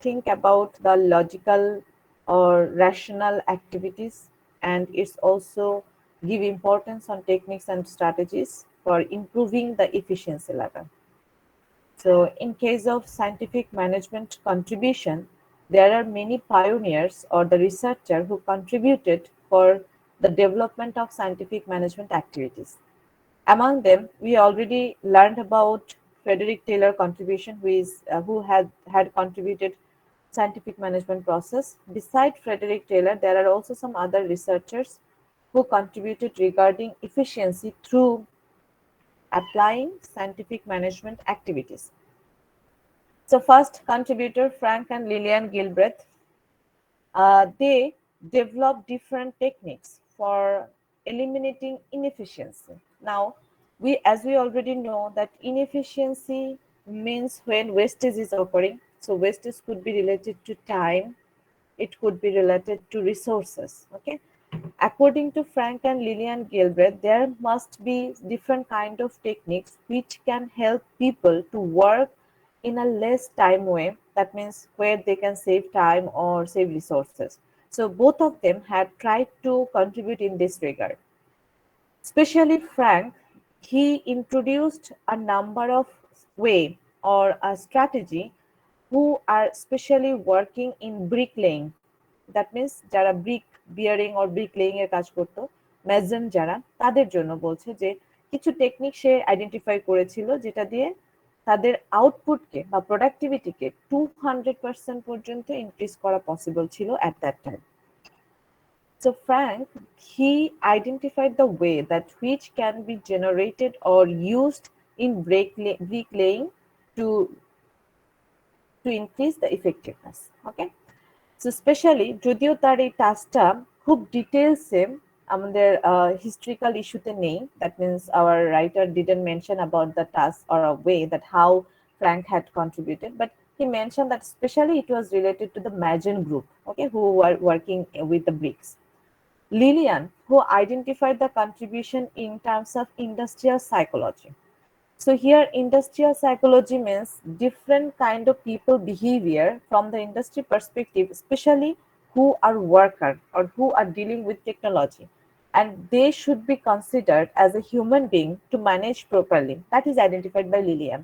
think about the logical or rational activities, and it's also give importance on techniques and strategies for improving the efficiency level. So in case of scientific management contribution, there are many pioneers or the researcher who contributed for the development of scientific management activities. Among them, we already learned about Frederick Taylor contribution, who had contributed scientific management process. Beside Frederick Taylor, there are also some other researchers who contributed regarding efficiency through applying scientific management activities. So first contributor Frank and Lillian Gilbreth, they developed different techniques for eliminating inefficiency. Now, as we already know that inefficiency means when wastage is occurring. So wastage could be related to time, it could be related to resources. Okay. According to Frank and Lillian Gilbreth, there must be different kind of techniques which can help people to work in a less time way. That means where they can save time or save resources. So both of them had tried to contribute in this regard. Especially Frank, he introduced a number of way or a strategy who are specially working in bricklaying. That means যারা brick bearing or ব্রিকলেইং এর কাজ করতো, মেজন যারা, তাদের জন্য বলছে যে কিছু টেকনিক সে আইডেন্টিফাই করেছিল যেটা দিয়ে তাদের আউটপুটকে বা প্রোডাক্টিভিটিকে 200% পর্যন্ত ইনক্রিজ করা পসিবল ছিল at that time. So Frank, he identified the way that which can be generated or used in bricklaying to to increase the effectiveness. Okay. So specially যদিও তার এই টাস্কটা খুব ডিটেলসে আমাদের হিস্ট্রিক্যাল ইস্যুতে নেই, that means our writer didn't mention about the task or a way that how Frank had contributed, but he mentioned that especially it was related to the Magen group, okay, who were working with the bricks. Lillian, who identified the contribution in terms of industrial psychology. So here industrial psychology means different kind of people behavior from the industry perspective, especially who are worker or who are dealing with technology. And they should be considered as a human being to manage properly. That is identified by Lillian.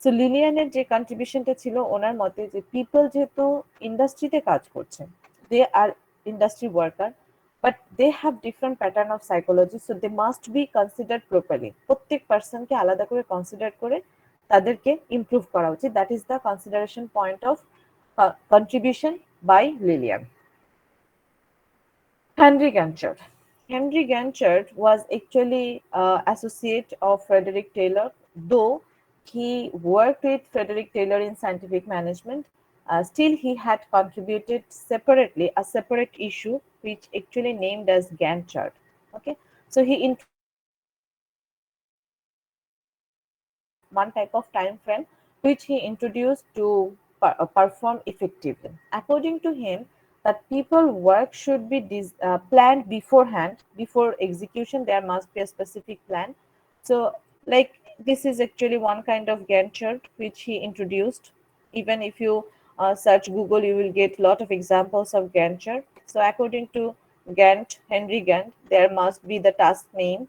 So লিলিয়ানের যে কন্ট্রিবিউশনটা ছিল ওনার মতে যে people যেহেতু ইন্ডাস্ট্রিতে কাজ করছে, they are industry worker, but they have different pattern of psychology, so they must be consider properly. প্রত্যেক পার্সনকে আলাদা করে কনসিডার করে তাদেরকে ইমপ্রুভ করা উচিত। That is the consideration point of contribution by Lillian. Henry Ganchard. Henry Ganchard was actually associate of Frederick Taylor, though he worked with Frederick Taylor in scientific management. Still, he had contributed separately a separate issue, which actually named as Gantt chart. Okay, so he one type of time frame which he introduced to perform effectively. According to him, that people work should be planned beforehand. Before execution, there must be a specific plan. So, like this is actually one kind of Gantt chart which he introduced. Even if you search Google, you will get a lot of examples of Gantt chart. So, according to Gantt, Henry Gantt, there must be the task name,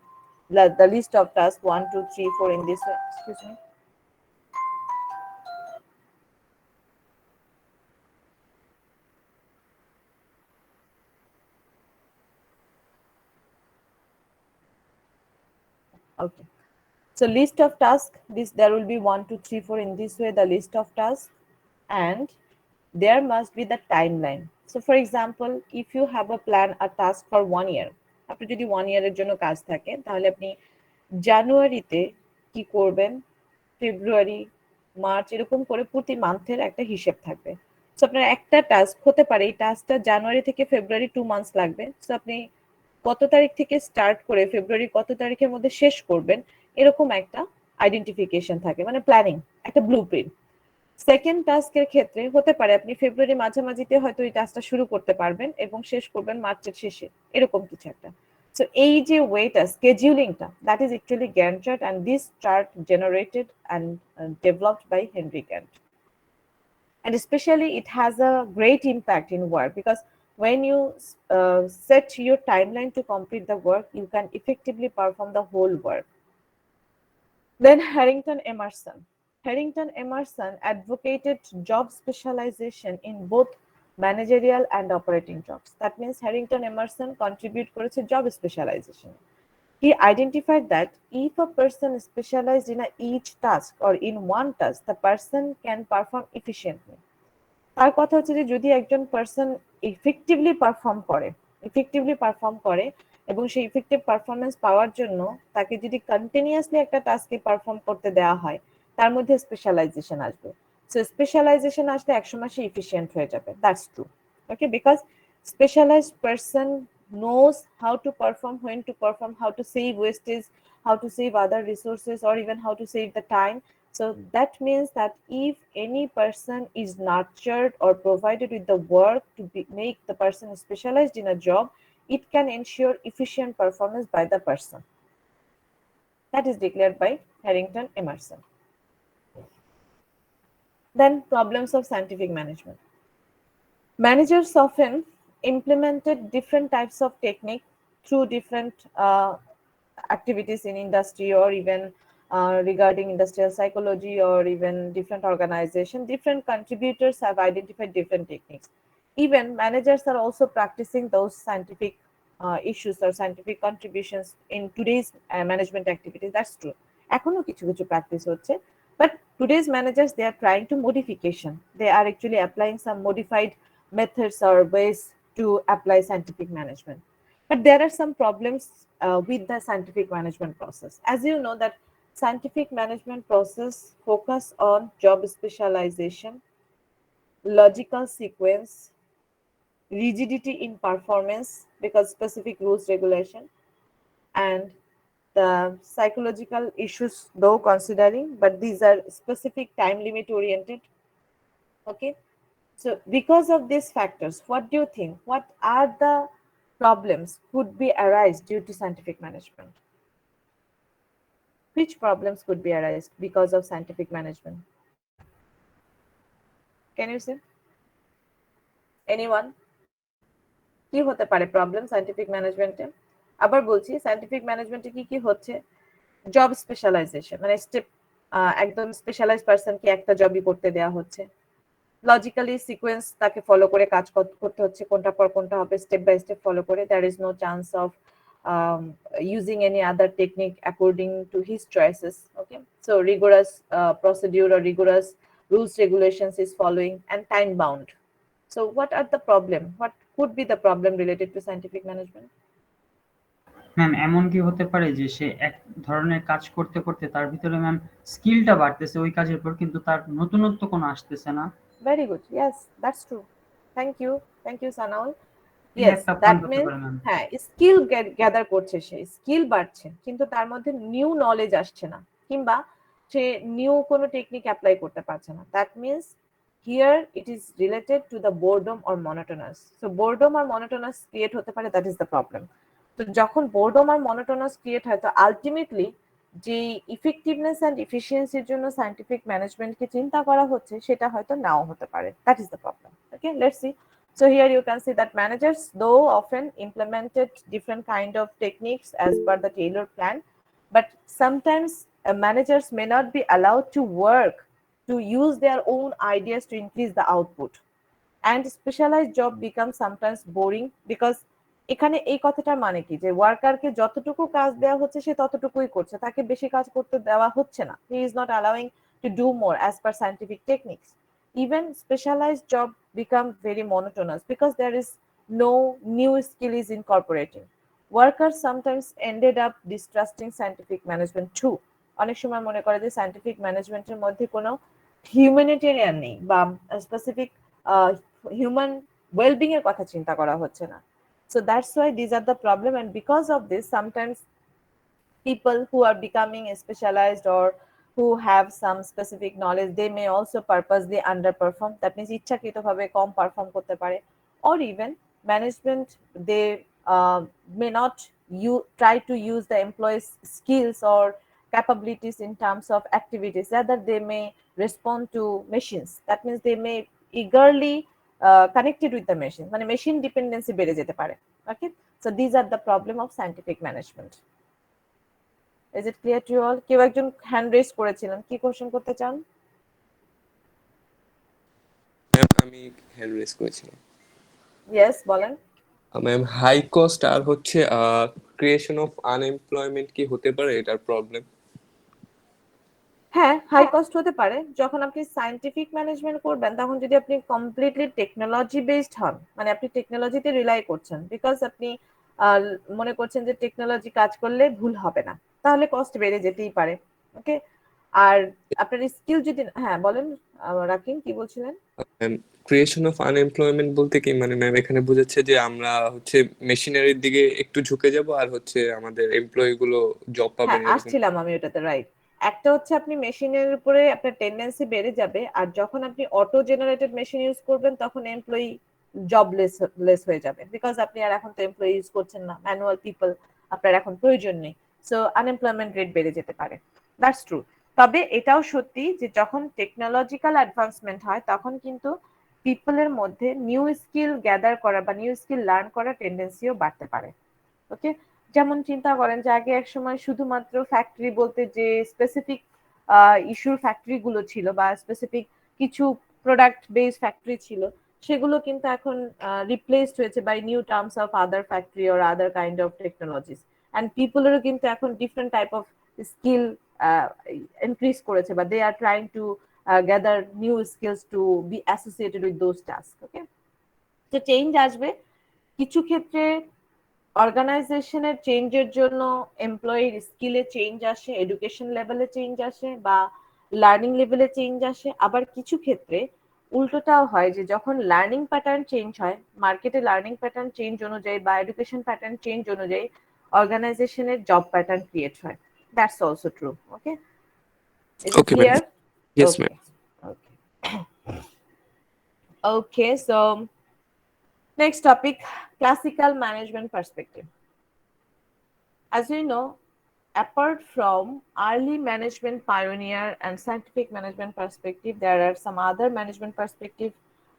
the list of tasks 1, 2, 3, 4 in this way. Excuse me. Okay. So list of tasks, this there will be 1, 2, 3, 4 in this way, the list of tasks, and there must be the timeline. So for example, if you have a plan, a task for 1 year, আপনি যদি 1 year এর জন্য কাজ থাকে তাহলে আপনি জানুয়ারিতে কি করবেন, ফেব্রুয়ারি, মার্চ, এরকম করে প্রতি মান্থের একটা হিসেব থাকবে। সো আপনার একটা টাস্ক হতে পারে এই টাস্কটা জানুয়ারি থেকে ফেব্রুয়ারি 2 months লাগবে। সো আপনি কত তারিখ থেকে স্টার্ট করে ফেব্রুয়ারি কত তারিখের মধ্যে শেষ করবেন, এরকম একটা আইডেন্টিফিকেশন থাকে, মানে প্ল্যানিং, একটা ব্লুপ্রিন্ট। সেকেন্ড টাস্কের ক্ষেত্রে হতে পারে আপনি ফেব্রুয়ারি মাঝামাঝিতে হয়তো এই টাস্কটা শুরু করতে পারবেন এবং শেষ করবেন মার্চের শেষে, এরকম কিছু একটা। সো এই যে ওয়েটা, স্কেডিউলিংটা, that is actually Gantt chart, and this chart generated and developed by Henry Gantt. And especially it has a great impact in work, because when you set your timeline to complete the work, you can effectively perform the whole work. Then Harrington Emerson advocated job specialization in both managerial and operating jobs. That means Harrington Emerson contribute করেছে job specialization. He identified that if a person is specialized in each task or in one task, the person can perform efficiently. তার কথা হচ্ছে যে যদি একজন person effectively perform করে এবং সেই ইফেক্টিভ পারফরমেন্স পাওয়ার জন্য তাকে যদি কন্টিনিউয়াসলি একটা টাস্কে পারফর্ম করতে দেওয়া হয়, তার মধ্যে স্পেশালাইজেশন আসবে। সো স্পেশালাইজেশন আসলে একসময় সে ইফিশিয়েন্ট হয়ে যাবে। That's true. Okay, because specialized person knows how to perform, when to perform, how to save wastage, how to save other resources, or even how to save the time. So that means that if any person is nurtured or provided with the work to make the person specialized in a job, it can ensure efficient performance by the person. That is declared by Harrington Emerson. Then problems of scientific management. Managers often implemented different types of technique through different activities in industry, or even regarding industrial psychology, or even different organization. Different contributors have identified different techniques. Even managers are also practicing those scientific issues or scientific contributions in today's management activities. That's true. এখনো কিছু কিছু practice হচ্ছে, but today's managers, they are trying to modification. They are actually applying some modified methods or ways to apply scientific management. But there are some problems with the scientific management process. As you know that scientific management process focus on job specialization, logical sequence, rigidity in performance because specific rules regulation, and the psychological issues though considering, but these are specific time limit oriented. Okay, so because of these factors, what do you think, what are the problems could be arise due to scientific management? Which problems could be arise because of scientific management? Can you say? Anyone? কি হতে পারে problem scientific ম্যানেজমেন্টে? আবার বলছি, scientific ম্যানেজমেন্টে কি কি হচ্ছে? জব স্পেশালাইজেশন, মানে স্টেপ, একদম স্পেশালাইজড পারসনকে একটা জবই করতে দেওয়া হচ্ছে। লজিক্যালি সিকোয়েন্স তাকে ফলো করে কাজ করতে হচ্ছে, কোনটা পর কোনটা হবে স্টেপ বাই স্টেপ ফলো করে। There is no chance of using any other technique according to his choices. Okay, so rigorous procedure or rigorous rules regulations is following, and time bound. So what are the problem, what could be the problem related to scientific management? Ma'am এমন কি হতে পারে যে সে এক ধরনের কাজ করতে করতে তার ভিতরে ম্যাম স্কিলটা বাড়তেছে ওই কাজের পর, কিন্তু তার নতুনত্ব কোনো আসতেছে না? Very good, yes, that's true. Thank you Sanaul. এই Yes, একটা that পয়েন্ট হতে means পারে ম্যাম। হ্যাঁ, স্কিল গ্যাদার করছে, সে স্কিল বাড়ছে কিন্তু তার মধ্যে নিউ নলেজ আসছে না, কিংবা সে নিউ কোনো টেকনিক অ্যাপ্লাই করতে পারছে না। That means here it is related to the boredom or monotonous. So boredom আর মনোটোনাস ক্রিয়েট হতে পারে, দ্যাট ইজ দ্য প্রবলেম। তো যখন বোরডম আর মনোটোনাস ক্রিয়েট হয়, তো আলটিমেটলি যে ইফেক্টিভনেস অ্যান্ড ইফিসিয়েন্সির জন্য সায়েন্টিফিক ম্যানেজমেন্টকে চিন্তা করা হচ্ছে, সেটা হয়তো নাও হতে পারে। That is the problem. Okay, let's see. So here you can see that managers, though often implemented different kind of techniques as per the tailored plan, but sometimes managers may not be allowed to work to use their own ideas to increase the output, and specialized job becomes sometimes boring because এখানে এই কথাটার মানে কি, যে ওয়ার্কারকে যতটুকু কাজ দেওয়া হচ্ছে সে ততটুকুই করছে, তাকে বেশি কাজ করতে দেওয়া হচ্ছে না। He is not allowing to do more as per scientific techniques. Even specialized job become very monotonous because there is no new skill is incorporating. Workers sometimes ended up distrusting scientific management too. অনেক সময় মনে করে যে scientific ম্যানেজমেন্টের মধ্যে কোনো humanitarian নেই, বা স্পেসিফিক হিউম্যান ওয়েলবিং এর কথা চিন্তা করা হচ্ছে না। So that's why these are the problem, and because of this sometimes people who are becoming specialized or who have some specific knowledge, they may also purposely underperform. That means ইচ্ছাকৃতভাবে কম perform করতে পারে, or even management, they may not try to use the employees skills or capabilities in terms of activities, rather they may respond to machines. That means they may eagerly connected with the machine, মানে machine dependency বেড়ে যেতে পারে। Okay, so these are the problem of scientific management. Is it clear to you all? কেউ একজন hand raise করেছিলেন, কি question করতে চান? ম্যাম আমি হ্যান্ড রেজ করেছিলাম। ইয়েস, বলেন। ম্যাম হাই কস্ট আর হচ্ছে ক্রিয়েশন অফ আনএমপ্লয়মেন্ট কি হতে পারে এটার প্রবলেম? হ্যাঁ, হাই কস্ট হতে পারে। যখন আপনি সায়েন্টিফিক ম্যানেজমেন্ট করবেন তখন যদি আপনি কমপ্লিটলি টেকনোলজি বেসড হন, মানে আপনি টেকনোলজিতে রিলাই করছেন, বিকজ আপনি আহ, মনে করছেন যে টেকনোলজি কাজ করলে ভুল হবে না, তাহলে কস্ট বেড়ে যেতেই পারে। ওকে, আর আপনার স্কিল যদি, হ্যাঁ বলেন রাকিন, কি বলছিলেন? ম্যাম ক্রিয়েশন অফ আনএমপ্লয়মেন্ট বলতে কি মানে ম্যাম এখানে বোঝাচ্ছে যে আমরা হচ্ছে মেশিনারির দিকে একটু ঝুঁকে যাব আর হচ্ছে আমাদের এমপ্লয়ি গুলো জব পাবেন হ্যাঁ, এরকম? আসছিলাম আমি ওটাতে, রাইট। একটা হচ্ছে আপনি মেশিনের উপরে আপনার টেন্ডেন্সি বেড়ে যাবে, আর যখন আপনি অটো জেনারেটেড মেশিন ইউজ করবেন তখন এমপ্লয়ি জবলেস লেস হয়ে যাবে, বিকজ আপনি আর এখন তো এমপ্লয়ি ইউজ করছেন না, ম্যানুয়াল পিপল আপনার এখন প্রয়োজন নেই। সো আনএমপ্লয়মেন্ট রেট বেড়ে যেতে পারে, দ্যাটস ট্রু। তবে এটাও সত্যি যে যখন টেকনোলজিক্যাল অ্যাডভান্সমেন্ট হয় তখন কিন্তু পিপলের মধ্যে নিউ স্কিল গ্যাদার করা বা নিউ স্কিল লার্ন করার টেন্ডেন্সিও বাড়তে পারে। ওকে, যেমন চিন্তা করেন যে আগে এক সময় শুধুমাত্র ফ্যাক্টরি বলতে যে স্পেসিফিক ইস্যুর ফ্যাক্টরি গুলো ছিল বা স্পেসিফিক কিছু প্রোডাক্ট বেস ফ্যাক্টরি ছিল, সেগুলো কিন্তু এখন রিপ্লেসড হয়েছে by new terms of other factory or other kind of technologies. And পিপলেরও কিন্তু এখন different type of skill increase করেছে, বা they are trying to gather new skills to be associated with those task. Okay, তো change আসবে কিছু ক্ষেত্রে। অর্গানাইজেশনের চেঞ্জের জন্য এমপ্লয়ির স্কিলে চেঞ্জ আসে, এডুকেশন লেভেলে চেঞ্জ আসে, বা লার্নিং লেভেলে চেঞ্জ আসে। আবার কিছু ক্ষেত্রে উল্টোটাও হয় যে যখন লার্নিং প্যাটার্ন চেঞ্জ হয়, মার্কেটে লার্নিং প্যাটার্ন চেঞ্জ অনুযায়ী বা এডুকেশন প্যাটার্ন চেঞ্জ অনুযায়ী অর্গানাইজেশনের জব প্যাটার্ন ক্রিয়েট হয়। That's also true. Okay, is it okay ma'am. Clear? Yes okay, ma'am. Okay, okay. So next topic, classical management perspective. As we know, apart from early management pioneer and scientific management perspective, there are some other management perspective,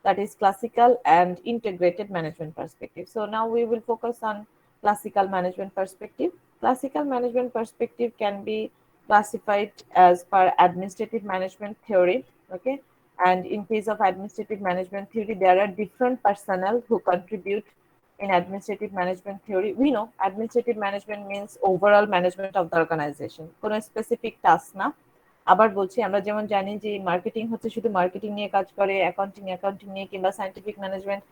that is classical and integrated management perspective. So now we will focus on classical management perspective. Classical management perspective can be classified as per administrative management theory. Okay, and in case of administrative management theory, there are different personnel who contribute in administrative management theory. We know administrative management means overall management of the organization, কোনো specific task না। আবার বলছি, আমরা যেমন জানি যে marketing হচ্ছে শুধু মার্কেটিং নিয়ে কাজ করে, অ্যাকাউন্টিং নিয়ে, কিংবা সায়েন্টিফিক ম্যানেজমেন্ট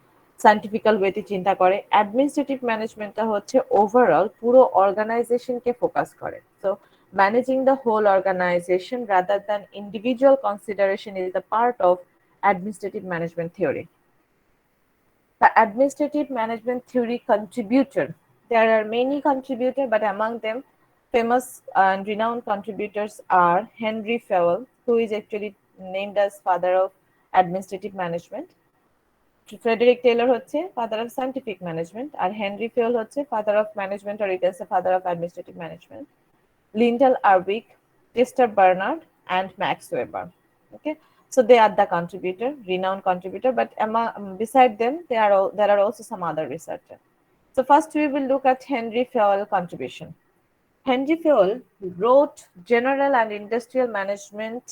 সায়েন্টিফিক্যাল ওয়েতে চিন্তা করে। অ্যাডমিনিস্ট্রেটিভ ম্যানেজমেন্টটা হচ্ছে ওভারঅল পুরো অর্গানাইজেশনকে ফোকাস করে। So managing the whole organisation rather than individual consideration is the part of administrative management theory. The administrative management theory contributor. There are many contributors, but among them, famous and renowned contributors are Henry Fowell, who is actually named as father of administrative management. Frederick Taylor হচ্ছে father of scientific management, আর Henry Fowell হচ্ছে father of management, or you can say father of administrative management. Lyndall Arwick, Chester Bernard, and Max Weber. Okay, so they are the contributor, renowned contributor, but beside them, there are also some other researchers. So first, we will look at Henry Fowell contribution. Henry Fowell wrote General and Industrial Management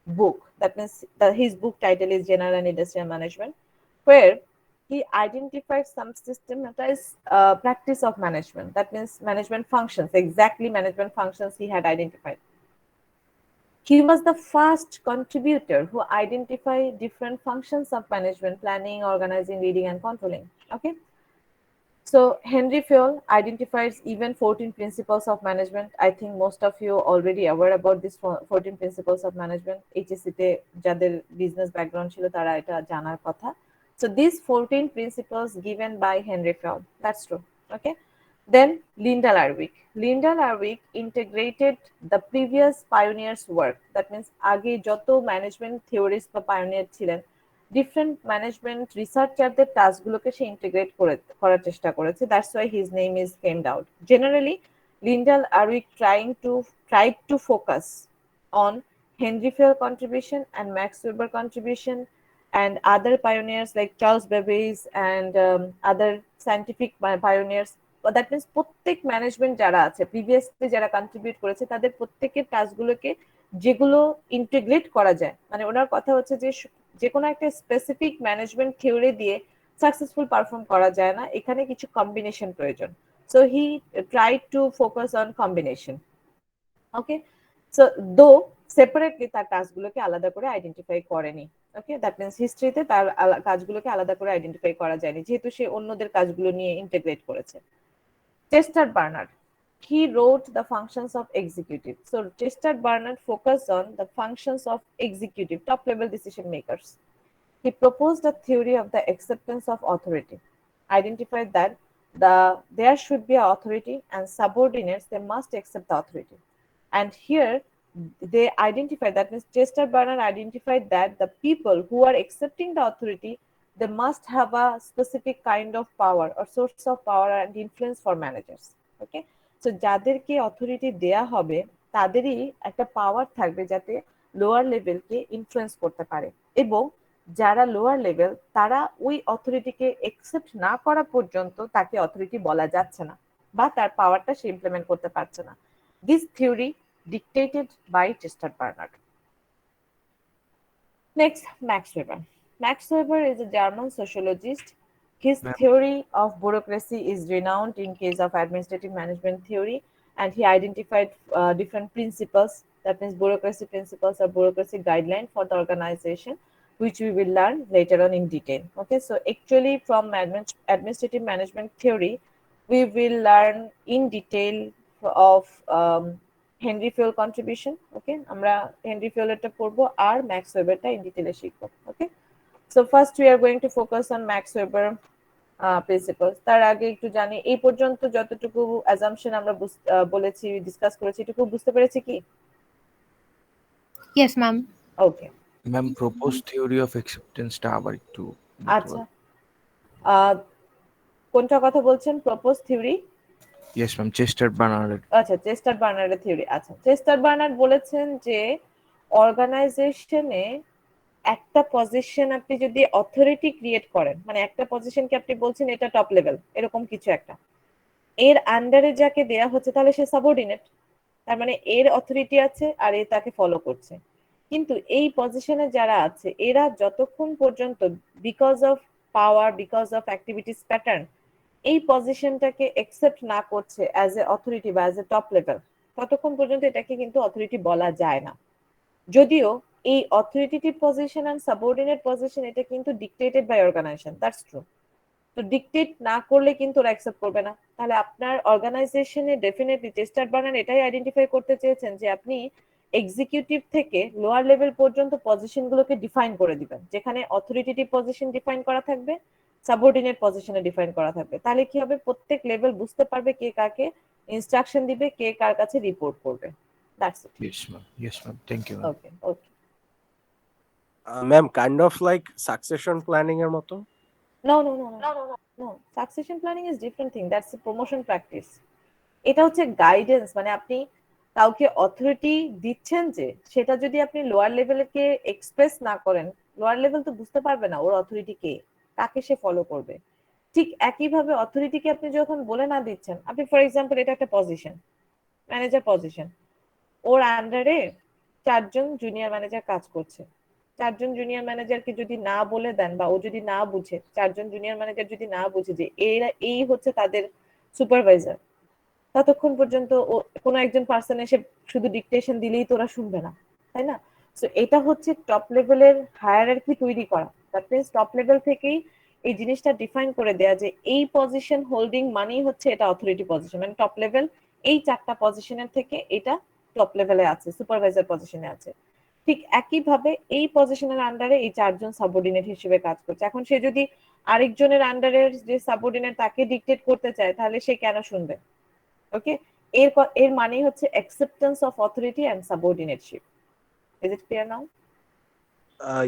book. That means his book title is General and Industrial Management, where he identified some systematized practice of management. That means management functions, exactly management functions he had identified. He was the first contributor who identified different functions of management: planning, organizing, leading, and controlling. Okay, so Henry Fowell identifies even 14 principles of management. I think most of you already aware about this 14 principles of management. HSC তে যাদের business background ছিল তারা এটা জানার কথা. So these 14 principles given by Henry Fowell. That's true. Okay. Then Lyndall Arwick. Lyndall Arwick integrated the previous pioneers' work. That means আগে যত management theorists বা pioneer ছিলেন, ডিফারেন্ট ম্যানেজমেন্ট রিসার্চারদের টাস্কগুলোকে সে ইন্টিগ্রেট করার চেষ্টা করেছে। That's why his name is came out. Generally Lyndall Arwick tried to focus on Henry Fell contribution and Max Weber contribution and other pioneers like Charles Babbage and other scientific pioneers. That means প্রত্যেক management যারা আছে previously যারা contribute করেছে তাদের প্রত্যেকের কাজগুলোকে যেগুলো integrate করা যায়, মানে ওনার কথা হচ্ছে যে কোনো একটা স্পেসিফিক ম্যানেজমেন্ট থিওরি দিয়ে সাকসেসফুল পারফর্ম করা যায় না, এখানে কিছু কম্বিনেশন প্রয়োজন। So he tried to focus on combination. Okay, so দো সেপারেটলি তার কাজগুলোকে আলাদা করে আইডেন্টিফাই করেনি। ওকে, দ্যাট মিনস হিস্ট্রিতে তার কাজগুলোকে আলাদা করে আইডেন্টিফাই করা যায়নি যেহেতু সে অন্যদের কাজগুলো নিয়ে ইন্টিগ্রেট করেছে। Chester Barnard, he wrote the functions of executive. So Chester Barnard focused on the functions of executive, top level decision makers. He proposed a theory of the acceptance of authority, identified that there should be an authority and subordinates, they must accept the authority. And here they identified, that means Chester Barnard identified that the people who are accepting the authority, they must have a specific kind of power or source of power and influence for managers. Okay, so যাদেরকে authority দেয়া হবে তাদেরই একটা পাওয়ার থাকবে যাতে lower লেভেলকে influence করতে পারে, এবং যারা লোয়ার লেভেল তারা ওই অথরিটিকে একসেপ্ট না করা পর্যন্ত তাকে অথরিটি বলা যাচ্ছে না বা তার পাওয়ারটা সে ইমপ্লিমেন্ট করতে পারছে না। This theory dictated by Chester Barnard. Next, Max Weber. Max Weber is a German sociologist. His theory of bureaucracy is renowned in case of administrative management theory, and he identified different principles, that means bureaucracy principles or bureaucracy guideline for the organization, which we will learn later on in detail. Okay, so actually from administrative management theory, we will learn in detail of Henry Fayol contribution. Okay, আমরা Henry ফিওলেরটা পড়বো আর max ওয়েবারটা in ডিটেইলে শিখবো। Okay, so first we are going to focus on Max Weber principles. তার আগে একটু জানি এই পর্যন্ত যতটুকু অ্যাজাম্পশন আমরা বলেছি ডিসকাস করেছি এটুকু বুঝতে পেরেছি কি? Yes ma'am. Okay ma'am, propose theory of অ্যাকসেপ্টেন্সটা আবার একটু আচ্ছা, কোনটা কথা বলছেন? Propose theory? Yes ma'am, Chester Barnard. আচ্ছা, চেস্টার বার্নার্ডের থিওরি। আচ্ছা, চেস্টার বার্নার্ড বলেছেন যে অর্গানাইজেশনে একটা পজিশন আপনি যদি অথরিটি ক্রিয়েট করেন, মানে একটা পজিশনকে আপনি বলছেন এটা টপ লেভেল এরকম কিছু একটা, এর আন্ডারে যাকে দেয়া হচ্ছে তাহলে সে সাবঅর্ডিনেট, তার মানে এর অথরিটি আছে আর এ তাকে ফলো করছে। কিন্তু এই পজিশনে যারা আছে এরা যতক্ষণ পর্যন্ত because of power, because of activities pattern এই পজিশনটাকে একসেপ্ট না করছে অ্যাজ এ অথরিটি বা অ্যাজ এ টপ লেভেল, ততক্ষণ পর্যন্ত এটাকে কিন্তু অথরিটি বলা যায় না। যদিও এই authoritative position and subordinate position এটা কিন্তু dictated by organisation, that's true. তো ডিক্টেট না করলে কিন্তু ওরা অ্যাকসেপ্ট করবে না। তাহলে আপনার অর্গানাইজেশনে ডেফিনেটলি চেস্টার বার্নার্ড এটাই আইডেন্টিফাই করতে চেয়েছেন যে আপনি এক্সিকিউটিভ থেকে লোয়ার লেভেল পর্যন্ত পজিশনগুলোকে ডিফাইন করে দিবেন, যেখানে অথরিটেটিভ পজিশন ডিফাইন করা থাকবে, সাবঅর্ডিনেট পজিশনে ডিফাইন করা থাকবে। তাহলে কি হবে, প্রত্যেক লেভেল বুঝতে পারবে কে কাকে ইনস্ট্রাকশন দিবে, কে কার কাছে রিপোর্ট করবে। That's it. Yes ma'am, thank you. Okay okay ma'am, kind of like succession planning এর মতো? No, succession planning is different thing. That's a promotion practice. এটা হচ্ছে গাইডেন্স, মানে আপনি কাউকে অথরিটি দিচ্ছেন যে সেটা যদি আপনি লোয়ার লেভেলকে এক্সপ্রেস না করেন, লোয়ার লেভেল তো বুঝতে পারবে না ওর অথরিটি কে, কাকে সে ফলো করবে। ঠিক একইভাবে অথরিটিকে আপনি যখন বলে না দিচ্ছেন, আপনি ফর এক্সাম্পল এটা একটা পজিশন, ম্যানেজার পজিশন, ওর আন্ডারে 4 জন জুনিয়র ম্যানেজার কাজ করছে। 4 জন জুনিয়র ম্যানেজারকে যদি না বলে দেন বা ও যদি না বুঝে, 4 জন জুনিয়র ম্যানেজার যদি না বুঝে যে এরা এই হচ্ছে তাদের সুপারভাইজার, ততক্ষণ পর্যন্ত ও কোনো একজন পার্সন এসে শুধু ডিকটেশন দিলেই তো ওরা শুনবে না, তাই না? সো এটা হচ্ছে টপ লেভেলের হায়ারার্কি তৈরি করা। দ্যাট মিনস টপ লেভেল থেকেই এই জিনিসটা ডিফাইন করে দেয়া যে এই পজিশন হোল্ডিং মানেই হচ্ছে এটা অথরিটি পজিশন, মানে টপ লেভেল এই 4টা পজিশনের থেকে এটা টপ লেভেলে আছে, সুপারভাইজার পজিশনে আছে। ঠিক একইভাবে এই পজিশনের আন্ডারে এই 4 জন সাবঅর্ডিনেট হিসেবে কাজ করছে। এখন সে যদি আরেকজনের আন্ডারের যে সাবঅর্ডিনেট তাকে ডিকটেট করতে চায় তাহলে সে কেন শুনবে? ওকে, এর মানেই হচ্ছে acceptance of authority and subordinateship. Is it clear now?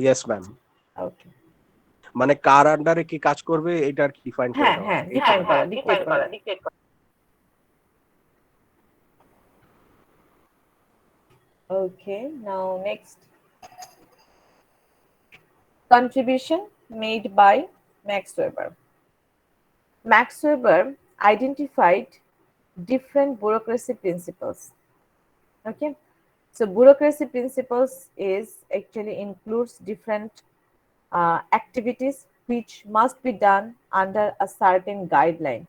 Yes ma'am. Okay, মানে কার আন্ডারে কি কাজ করবে এটা আর কি ডিফাইন করে হ্যাঁ দেওয়া। হ্যাঁ ডিফাইন করা, ডিক্টেট করা। Okay, now next. Contribution made by Max Weber. Max Weber identified different bureaucracy principles. Okay, so bureaucracy principles is actually includes different activities which must be done under a certain guideline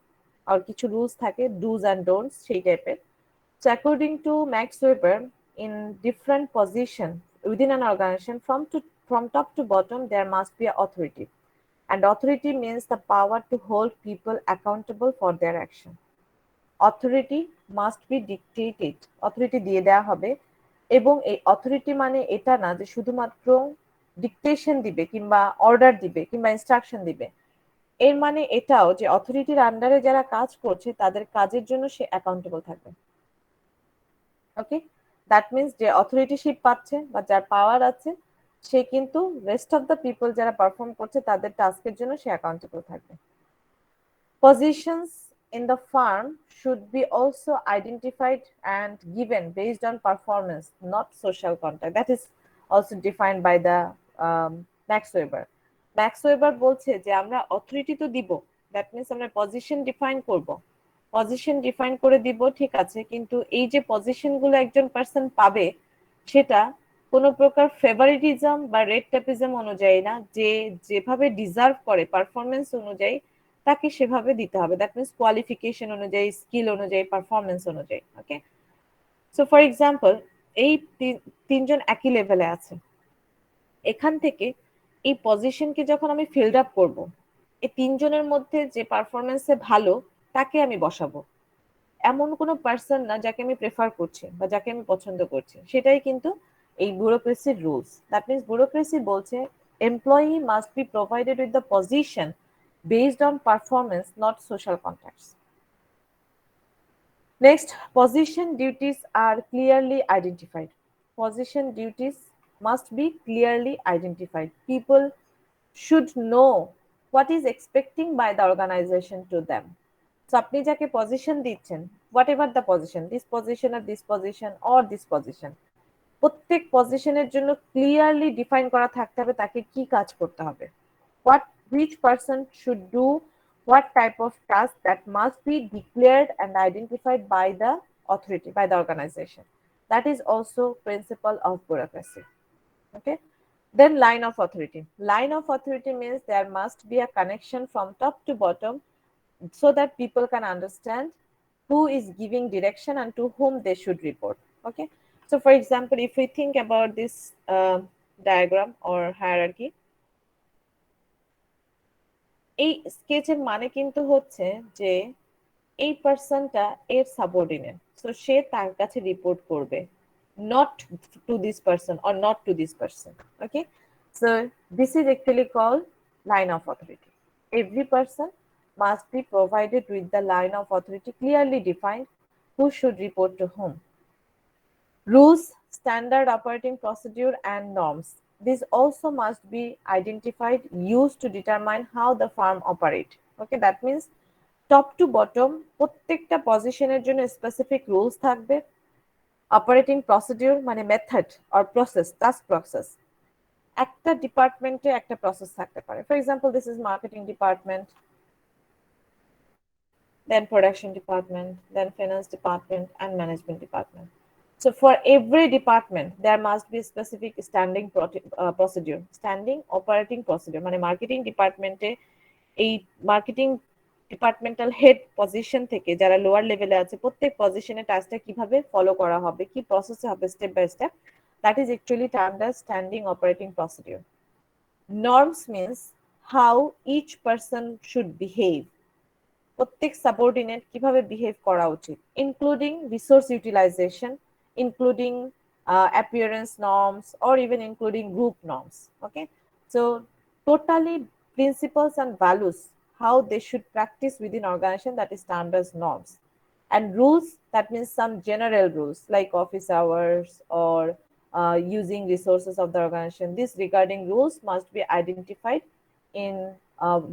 or কিছু rules থাকে do's and don'ts সেই টাইপের. So according to Max Weber, in different position within an organization from top to bottom there must be an authority, and authority means the power to hold people accountable for their action. Authority must be dictated, authority দিয়ে দেওয়া হবে, এবং এই authority মানে এটা না যে শুধুমাত্র ডিকটেশন দিবে কিংবা অর্ডার দিবে কিংবা ইনস্ট্রাকশন দিবে। এর মানে এটাও যে অথরিটির আন্ডারে যারা কাজ করছে তাদের কাজের জন্য সে অ্যাকাউন্টেবল থাকবে। ওকে, দ্যাট মিনস যে অথরিটিশিপ পাচ্ছে বা যার পাওয়ার আছে সে কিন্তু রেস্ট অফ দ্য পিপল যারা পারফর্ম করছে তাদের টাস্কের জন্য সে অ্যাকাউন্টেবল থাকবে। Positions in the firm should be also identified and given based on performance, not social contact. That is also defined by the Max Weber. Max Weber বলছে যে আমরা authority তো দিব, দ্যাট মিনস আমরা পজিশন ডিফাইন করব, position define করে দিব ঠিক আছে, কিন্তু এই যে পজিশনগুলো একজন পার্সন পাবে সেটা কোনো প্রকার ফেভারিটিজম বা রেড ট্যাপিজম অনুযায়ী না, যে যেভাবে ডিজার্ভ করে পারফরমেন্স অনুযায়ী তাকে সেভাবে দিতে হবে। দ্যাট মিনস কোয়ালিফিকেশন অনুযায়ী, স্কিল অনুযায়ী, পারফরমেন্স অনুযায়ী। ওকে, সো ফর এক্সাম্পল এই তিনজন একই লেভেলে আছে, এখান থেকে এই পজিশনকে যখন আমি ফিল্ড আপ করব, এই তিনজনের মধ্যে যে পারফরমেন্সে ভালো তাকে আমি বসাবো, এমন কোনো পার্সন না যাকে আমি প্রেফার করছি বা যাকে আমি পছন্দ করছি। সেটাই কিন্তু এই ব্যুরোক্রেসির রুলস। দ্যাট মিনস ব্যুরোক্রেসি বলছে employee must be provided with the position based on performance, not social contacts. Next, position duties are clearly identified. Position duties must be clearly identified. People should know what is expecting by the organization to them. So আপনি যাকে position দিচ্ছেন, whatever the position, this position আর this position or this position, প্রত্যেক পজিশনের জন্য clearly define করা থাকতে হবে তাকে কি কাজ করতে হবে, which person should do what type of task, that must be declared and identified by the authority, by the organization. That is also principle of bureaucracy. Okay, then line of authority. Line of authority means there must be a connection from top to bottom so that people can understand who is giving direction and to whom they should report. Okay, so for example, if we think about this diagram or hierarchy, এই স্কেচের মানে কিন্তু হচ্ছে যে এই পার্সনটা এর subordinate, so সে তার কাছে report করবে, not to this person or not to this person. Okay, so this is actually called line of authority. Every person must be provided with the line of authority clearly defined, who should report to whom. Rules, standard operating procedure and norms, these also must be identified, used to determine how the firm operate. Okay, that means top to bottom প্রত্যেকটা পজিশনের জন্য specific rules থাকবে, operating procedure মানে method or process, task process, একটা ডিপার্টমেন্টে একটা process থাকতে পারে। For example this is marketing department, then production department, then finance department and management department. So for every department, there must be specific standing procedure, standing operating procedure. মানে marketing ডিপার্টমেন্টে এই marketing departmental head position থেকে যারা lower লেভেলে আছে প্রত্যেক পজিশনে টাস্কটা কিভাবে ফলো করা হবে, কি প্রসেসে হবে step by step, that is actually termed as standing operating procedure. Norms means how each person should behave, প্রত্যেক সাবঅর্ডিনেট কিভাবে বিহেভ করা উচিত, including resource utilisation, including appearance norms, or even including group norms. Okay, so totally principles and values how they should practice within organization, that is termed as norms. And rules, that means some general rules like office hours or using resources of the organization. These regarding rules must be identified in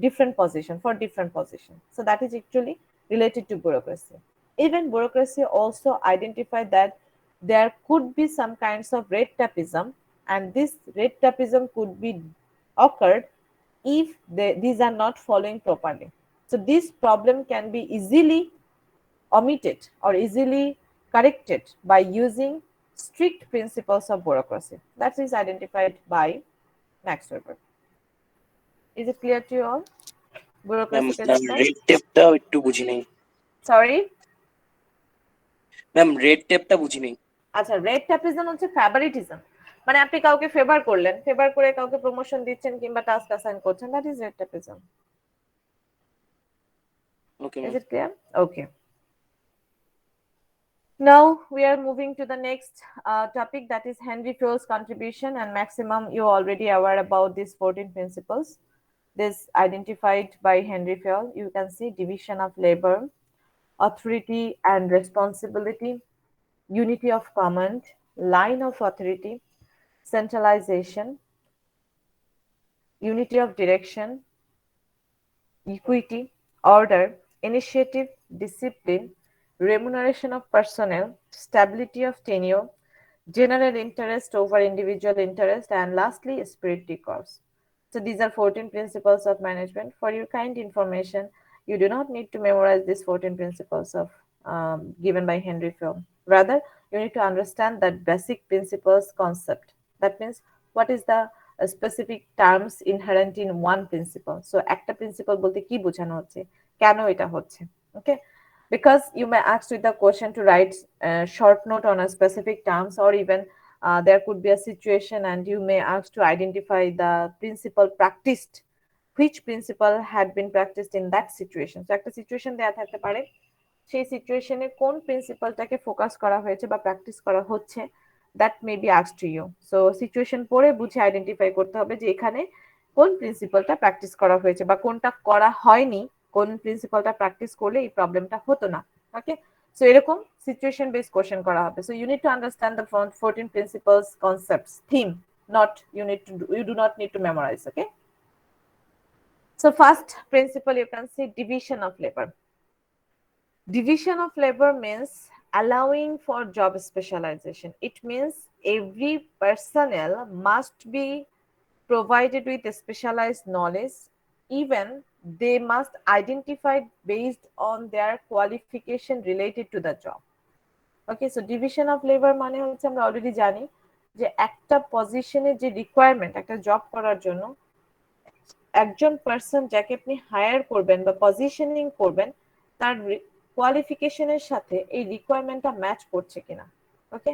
different position for different position. So that is actually related to bureaucracy. Even bureaucracy also identify that there could be some kinds of red tapeism, and this red tapeism could be occurred if these are not following properly. So this problem can be easily omitted or easily corrected by using strict principles of bureaucracy. That is identified by Max Weber. Is it clear to you all? Ma'am Bureaucracy principle? Red টেপটা একটু বুঝি নেই Sorry? Ma'am red টেপটা বুঝি নেই আচ্ছা, red ট্যাপিজম হচ্ছে favouritism, মানে আপনি কাউকে ফেভার করলেন, ফেভার করে কাউকে প্রমোশন দিচ্ছেন কিংবা টাস্ক অ্যাসাইন করছেন, that is red tapism. Okay Is ma'am it clear? Okay. Now we are moving to the next topic, that is Henry Fayol's contribution, and maximum you already aware about these 14 principles. This identified by Henry Fayol. You can see division of labor, authority and responsibility, unity of command, line of authority, centralization, unity of direction, equity, order, initiative, discipline, remuneration of personnel, stability of tenure, general interest over individual interest, and lastly, spirit recourse. So these are 14 principles of management. For your kind information, you do not need to memorize these 14 principles of given by Henry Fayol. Rather, you need to understand that basic principles concept. That means what is the specific terms inherent in one principle. So একটা principle বলতে কি বোঝানো হচ্ছে, কেন এটা হচ্ছে, okay? Because you may ask with the question to write a short note on a specific terms, or even there could be a situation and you may ask to identify the principle practiced, which principle had been practiced in that situation. So একটা situation দেয়া থাকতে পারে, সেই সিচুয়েশনে কোন প্রিন্সিপালটাকে focus করা হয়েছে বা প্র্যাকটিস করা হচ্ছে, that may be asked to you. So situation পড়ে বুঝে আইডেন্টিফাই করতে হবে যে এখানে কোন প্রিন্সিপালটা প্র্যাকটিস করা হয়েছে বা কোনটা করা হয়নি, কোন প্রিন্সিপালটা প্র্যাকটিস করলে এই প্রবলেমটা হতো না। ওকে, সো এরকম সিচুয়েশন বেসড কোশ্চেন করা হবে। So you need to understand the 14 principles, concepts, theme, not you do not need to memorize. Okay, so first principle you can see division of labor. Division of labor means allowing for job specialization. It means every personnel must be provided with specialized knowledge, even they must identify based on their qualification related to the job. Okay, so division of labor মানে হচ্ছে আমরা already জানি যে একটা পজিশনে যে requirement একটা job করার জন্য একজন পার্সন যাকে আপনি হায়ার করবেন বা পজিশনিং করবেন তার কোয়ালিফিকেশনের সাথে এই রিকোয়ারমেন্টটা ম্যাচ করছে কিনা। ওকে,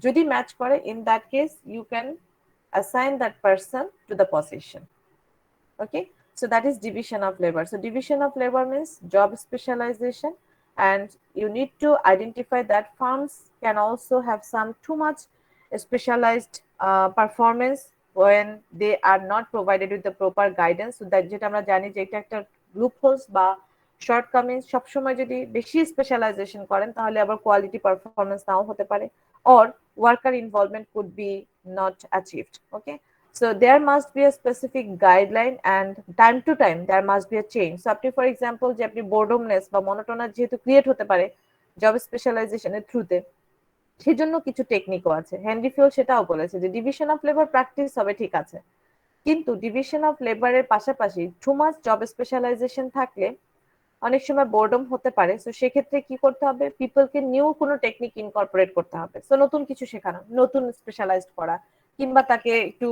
যদি ম্যাচ করে, in that case you can assign that person to the position. Okay, so that is division of labor. So division of labor means job specialization, and you need to identify that firms can also have some too much specialized performance when they are not provided with the proper guidance. So that যেটা আমরা জানি যে এটা একটা loopholes বা shortcomings, সবসময় যদি বেশি স্পেশালাইজেশন করেন তাহলে আবার কোয়ালিটি পারফরমেন্স নাও হতে পারে, or worker involvement could be not achieved. Okay, so there must be a specific guideline, and time to time there must be a change. So আপনি ফর এক্সাম্পল যে আপনি বোর্ডমনেস বা মনোটোনাস যেহেতু ক্রিয়েট হতে পারে job স্পেশালাইজেশনের থ্রুতে, সেজন্য কিছু টেকনিকও আছে। হেনরি ফিওল সেটাও বলেছে যে ডিভিশন অফ লেবার প্র্যাকটিস হবে ঠিক আছে, কিন্তু ডিভিশন অফ লেবারের পাশাপাশি টু মাচ জব স্পেশালাইজেশন থাকলে অনেক সময় বোর্ডম হতে পারে। সো সেক্ষেত্রে কি করতে হবে, পিপলকে নিউ কোনো টেকনিক ইনকর্পোরেট করতে হবে। সো নতুন কিছু শেখানো, নতুন স্পেশালাইজড করা, কিংবা তাকে একটু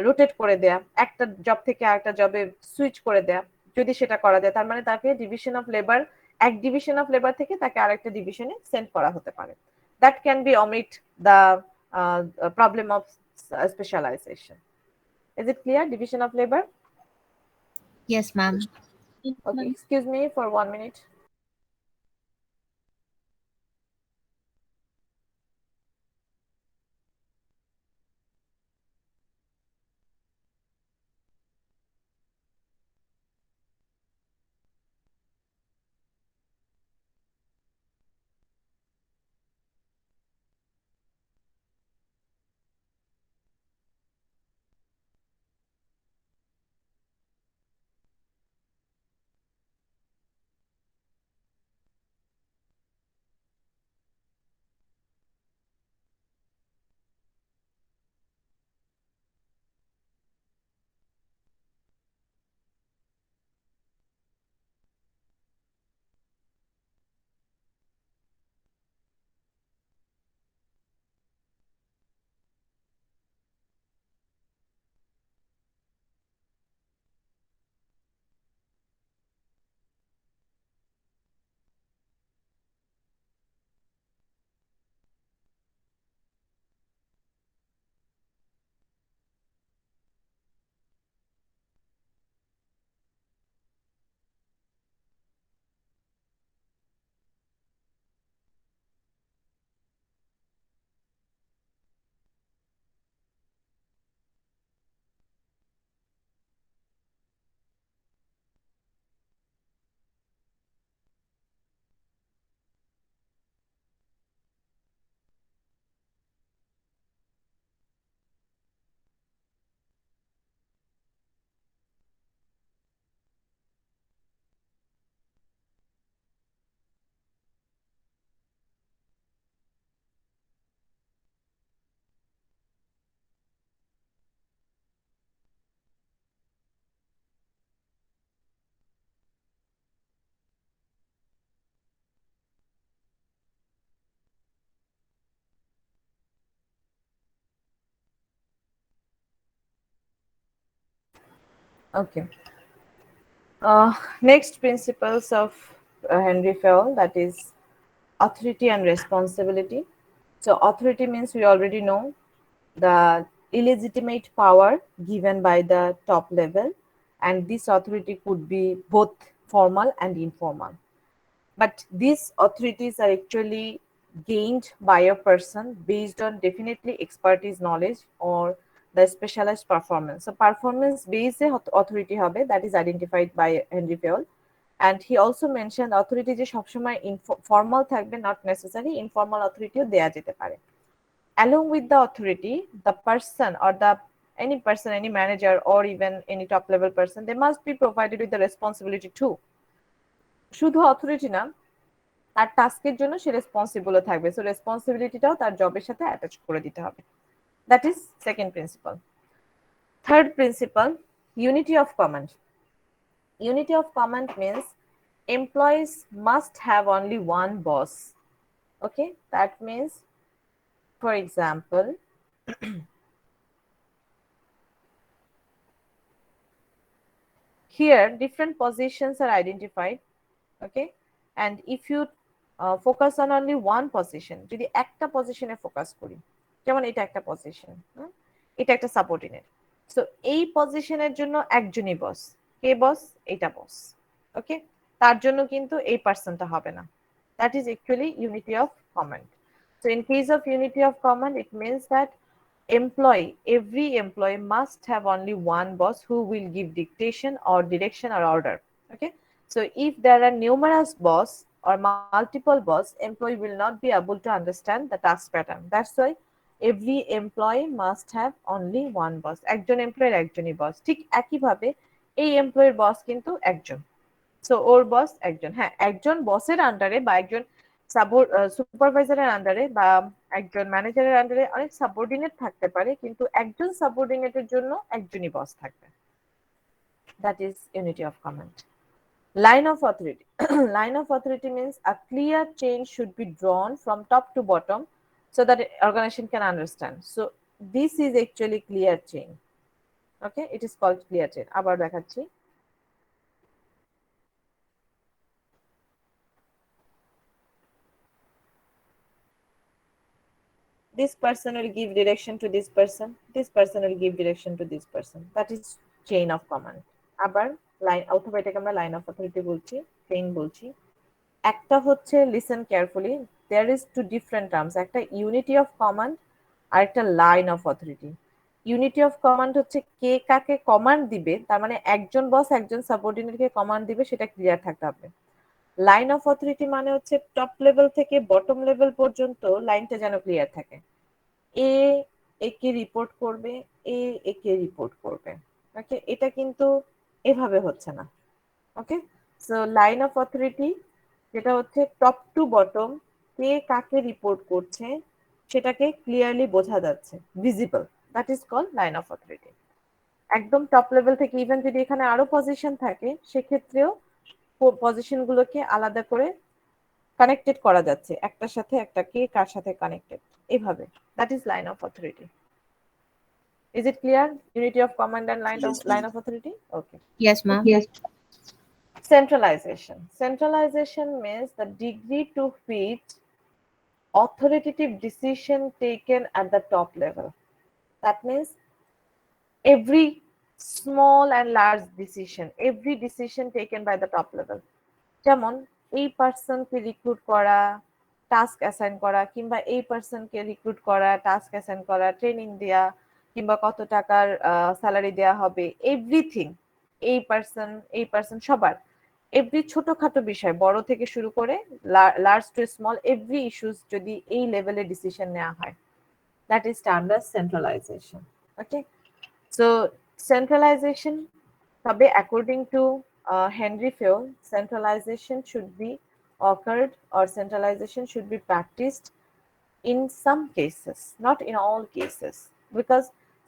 রোটেট করে দেয়া, একটা জব থেকে আরেকটা জবে সুইচ করে দেয়া। যদি সেটা করা যায় তার মানে তাকে ডিভিশন অফ লেবার, এক ডিভিশন অফ লেবার থেকে তাকে আরেকটা ডিভিশনে সেন্ড করা হতে পারে। That can be omit the problem of specialization. Is it clear? Division of labor. Yes, ma'am. Okay, excuse me for 1 minute. Okay. Next principles of Henry Fayol, that is authority and responsibility. So authority means we already know the illegitimate power given by the top level, and this authority could be both formal and informal. But these authorities are actually gained by a person based on definitely expertise, knowledge, or the specialized performance. So performance based authority হবে, that is identified by Henry Fayol. And he also mentioned authority যে সবসময় formal থাকবে, not necessary, informal authorityও দেয়া যেতে পারে. Along with the authority, the person or the any person, any manager or even any top level person, they must be provided with the responsibility too. শুধু authority না, তার টাস্কের জন্য সে রেসপন্সিবলও থাকবে, সো রেসপন্সিবিলিটিটাও তার জবের সাথে অ্যাটাচ করে দিতে হবে। That is second principal. Third principal, unity of command. Unity of command means employees must have only one boss. Okay, that means, for example, here different positions are identified. Okay, and if you focus on only one position, যদি একটা পজিশনে focus করি, যেমন এটা একটা position, এটা একটা subordinate, so এই পজিশনের জন্য একজনই বস। কে বস? এটা বস। ওকে, তার জন্য কিন্তু এই পার্সনটা হবে না। That is actually unity of command. So in case of unity of command, it means that every employee must have only one boss who will give dictation or direction or order. Okay, so if there are numerous boss or multiple boss, employee will not be able to understand the task pattern. That's why every employee must have only one boss. একজন এমপ্লয়ের একজনই বস। ঠিক একইভাবে এই এমপ্লয়ের বস কিন্তু একজন, so ওর বস একজন। হ্যাঁ, একজন বসের আন্ডারে বা একজন সুপারভাইজারের আন্ডারে বা একজন ম্যানেজারের আন্ডারে অনেক সাবঅর্ডিনেট থাকতে পারে, কিন্তু একজন সাবঅর্ডিনেটের জন্য একজনই বস থাকবে। That is unity of command. Line of authority. Line of authority means a clear chain should be drawn from top to bottom so that organization can understand. So this is actually clear chain. Okay, it is called clear chain. আবার দেখাচ্ছি। This person will give direction to this person, this person will give direction to this person. That is chain of command. আবার line, অথবা এটাকে আমরা line of authority বলছি, chain বলছি। একটা হচ্ছে listen carefully, there is two different terms, একটা unity of command আর একটা line of authority. Unity of command হচ্ছে কে কাকে কমান্ড দিবে, তার মানে একজন বস একজন সাবঅর্ডিনেটকে কমান্ড দিবে, সেটা ক্লিয়ার থাকতে হবে। লাইন অফ অথরিটি মানে হচ্ছে টপ লেভেল থেকে বটম লেভেল পর্যন্ত লাইনটা যেন ক্লিয়ার থাকে। এ একে রিপোর্ট করবে, এ একে রিপোর্ট করবে। ওকে, এটা কিন্তু এভাবে হচ্ছে না। Okay, so line of authority যেটা হচ্ছে টপ টু বটম কে কাকে রিপোর্ট করছে সেটাকে ক্লিয়ারলি বোঝা যাচ্ছে, visible, that is call line of authority. একদম টপ লেভেল থেকে ইভেন যদি এখানে আরো পজিশন থাকে, সেক্ষেত্রেও পজিশন গুলোকে আলাদা করে কানেক্টেড করা যাচ্ছে, একটার সাথে একটা কে কার সাথে কানেক্টেড, এভাবে। That is line of authority. Is it clear? Unity of command and line of authority? Okay. Yes, ma'am. Yes. Centralization. Centralization means the degree to which authoritative decision taken at the top level. That means every small and large decision, every decision taken by the top level. যেমন এই পার্সনকে recruit করা, task assign করা, কিংবা এই পার্সনকে recruit করা, task assign করা, training দেওয়া, কিংবা কত টাকার স্যালারি দেওয়া হবে, এভরিথিং এই পার্সন সবার, এভরি ছোটখাটো বিষয় বড় থেকে শুরু করে large to small, every issues যদি এই লেভেলে ডিসিশন নেওয়া হয়, that is termed as centralization. Okay, so centralization, তবে according to Henry Fayol, centralization should be occurred or centralization should be practiced in some cases, not in all cases, because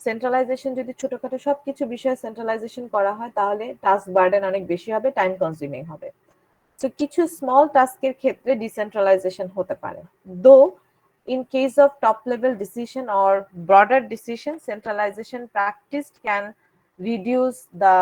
centralisation যদি ছোটখাটো সবকিছু বিষয়ে centralisation করা হয়, তাহলে task burden অনেক বেশি হবে, টাইম কনজিউমিং হবে। তো কিছু স্মল টাস্কের ক্ষেত্রে ডিসেন্ট্রালাইজেশন হতে পারে, দো in case of top level decision or broader decision, centralization practiced can reduce the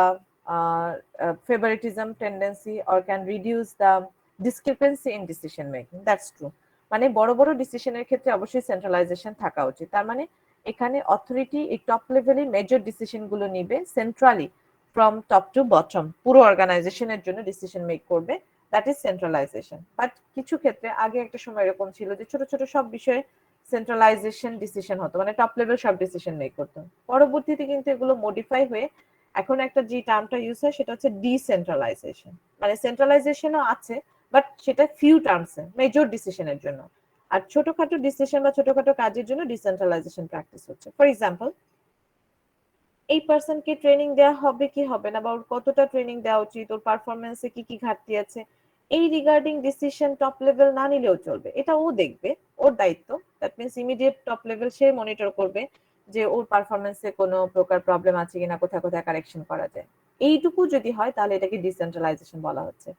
favoritism tendency or can reduce the discrepancy in decision making. That's true. মানে বড় বড় ডিসিশনের ক্ষেত্রে অবশ্যই সেন্ট্রালাইজেশন থাকা উচিত। তার মানে এখানে অথরিটি এই টপ লেভেলে মেজর ডিসিশন গুলো নিবে centrally from top to bottom, পুরো অর্গানাইজেশনের জন্য ডিসিশন মেক করবে, দ্যাট ইজ সেন্ট্রালাইজেশন। বাট কিছু ক্ষেত্রে আগে একটা সময় এরকম ছিল যে ছোট ছোট সব বিষয়ে সেন্ট্রালাইজেশন ডিসিশন হতো, মানে টপ লেভেল সব ডিসিশন মেক করতো। পরবর্তীতে কিন্তু এগুলো মডিফাই হয়ে এখন একটা যে টার্মটা ইউজ হয় সেটা হচ্ছে ডিসেন্ট্রালাইজেশন। মানে সেন্ট্রালাইজেশনও আছে বাট সেটা ফিউ টার্মসে মেজর ডিসিশনের জন্য, আর ছোটখাটো ডিসিশন বা ছোটখাটো কাজের জন্য ডিসেন্ট্রালাইজেশন প্র্যাকটিস হচ্ছে। ফর এক্সাম্পল, এই পার্সনকে ট্রেনিং দেওয়া হবে কি হবে না, বা ওর কতটা ট্রেনিং দেওয়া উচিত, ওর পারফরমেন্সে কি কি ঘাটতি আছে, এই রিগার্ডিং ডিসিশন টপ লেভেল না নিলেও চলবে, এটা ও দেখবে, ওর দায়িত্ব। That means immediate top level say monitor করবে যে ওর পারফরমেন্সে কোনো প্রকার প্রবলেম আছে কিনা, কোথায় কোথায় কারেকশন করা যায়। এইটুকু যদি হয় তাহলে এটাকে ডিসেন্ট্রালাইজেশন বলা হচ্ছে।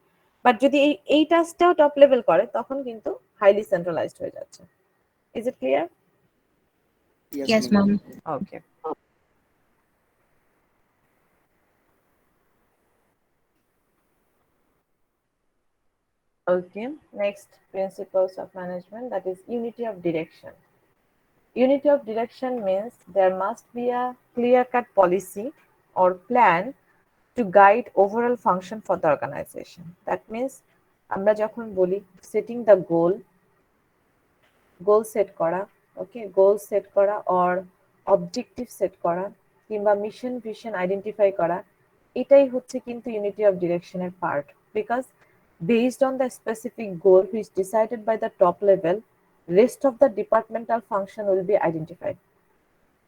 বাট যদি এই টাস্কটাও টপ লেভেল করে তখন কিন্তু হাইলি সেন্ট্রালাইজড হয়ে যাচ্ছে। Is it clear? Yes, ma'am. Okay. Okay, next principles of management, that is unity of direction. Unity of direction means there must be a clear-cut policy or plan to guide overall function for the organization. That means আমরা যখন বলি setting the goal set করা, okay, goal set করা or objective set করা কিংবা mission vision identify করা, এটাই হচ্ছে কিন্তু unity of direction এর part, because based on the specific goal which decided by the top level, rest of the departmental function will be identified.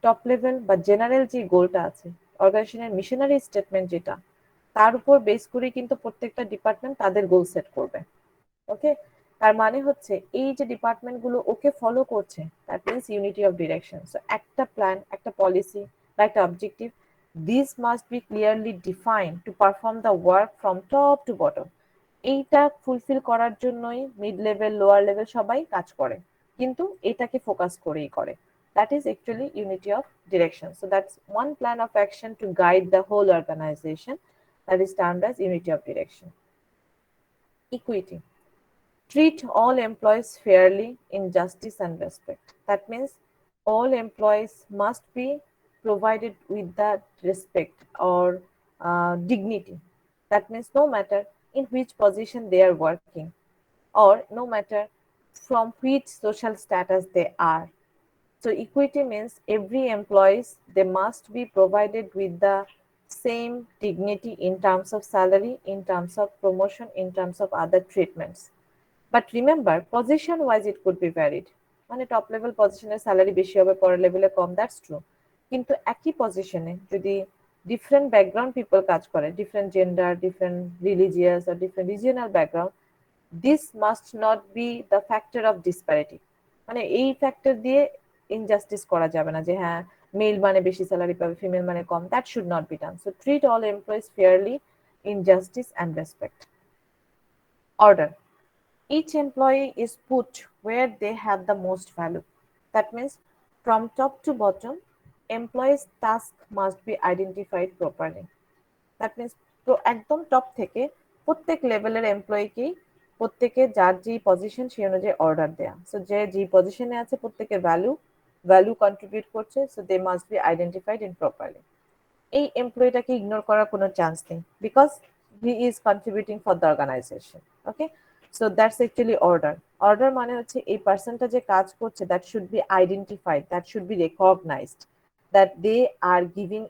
Top level বা general যে গোলটা আছে, অর্গানাইজেশনের মিশনারি স্টেটমেন্ট যেটা, তার উপর বেস করে কিন্তু প্রত্যেকটা ডিপার্টমেন্ট তাদের গোল সেট করবে। ওকে, তার মানে হচ্ছে এই যে ডিপার্টমেন্ট গুলো ওকে ফলো করছে, that means unity of direction. So একটা প্ল্যান, একটা পলিসি বা একটা objective, this must be clearly defined to perform the work from top to bottom. এইটা ফুলফিল করার জন্যই মিড লেভেল, লোয়ার লেভেল সবাই কাজ করে, কিন্তু এটাকে ফোকাস করেই করে। That is actually unity of direction. So that's one plan of action to guide the whole organization. That is termed as unity of direction. Equity. Treat all employees fairly in justice and respect. That means all employees must be provided with that respect or dignity. That means no matter in which position they are working or no matter from which social status they are. So equity means every employees, they must be provided with the same dignity in terms of salary, in terms of promotion, in terms of other treatments. But remember, position wise it could be varied. মানে top level পজিশনের salary বেশি হবে, পরের লেভেলে কম, that's true. কিন্তু একই পজিশনে যদি ডিফারেন্ট ব্যাকগ্রাউন্ড পিপল কাজ করে, ডিফারেন্ট জেন্ডার, ডিফারেন্ট রিলিজিয়াস আর different regional background, this must not be the factor of disparity. মানে এই ফ্যাক্টর দিয়ে ইনজাস্টিস করা যাবে না যে হ্যাঁ মেল মানে বেশি স্যালারি পাবে, ফিমেল মানে কম, that should not be done. So treat all employees fairly in justice and respect. Order. Each employee is put where they have the most value. That means from top to bottom, employees' task must be identified properly. That means একদম top থেকে প্রত্যেক লেভেলের এমপ্লয়িকেই প্রত্যেকে যার যে position সেই অনুযায়ী order দেয়া। সো যে পজিশনে আছে প্রত্যেকের ভ্যালু কন্ট্রিবিউট করছে, so they must be identified in properly. এই এমপ্লয়িটাকে ইগনোর করার কোনো চান্স নেই, because he is contributing for the organisation. Okay, so that's actually order. Order মানে হচ্ছে এই পার্সনটা যে কাজ করছে, that should be identified, that should be recognised, that they are giving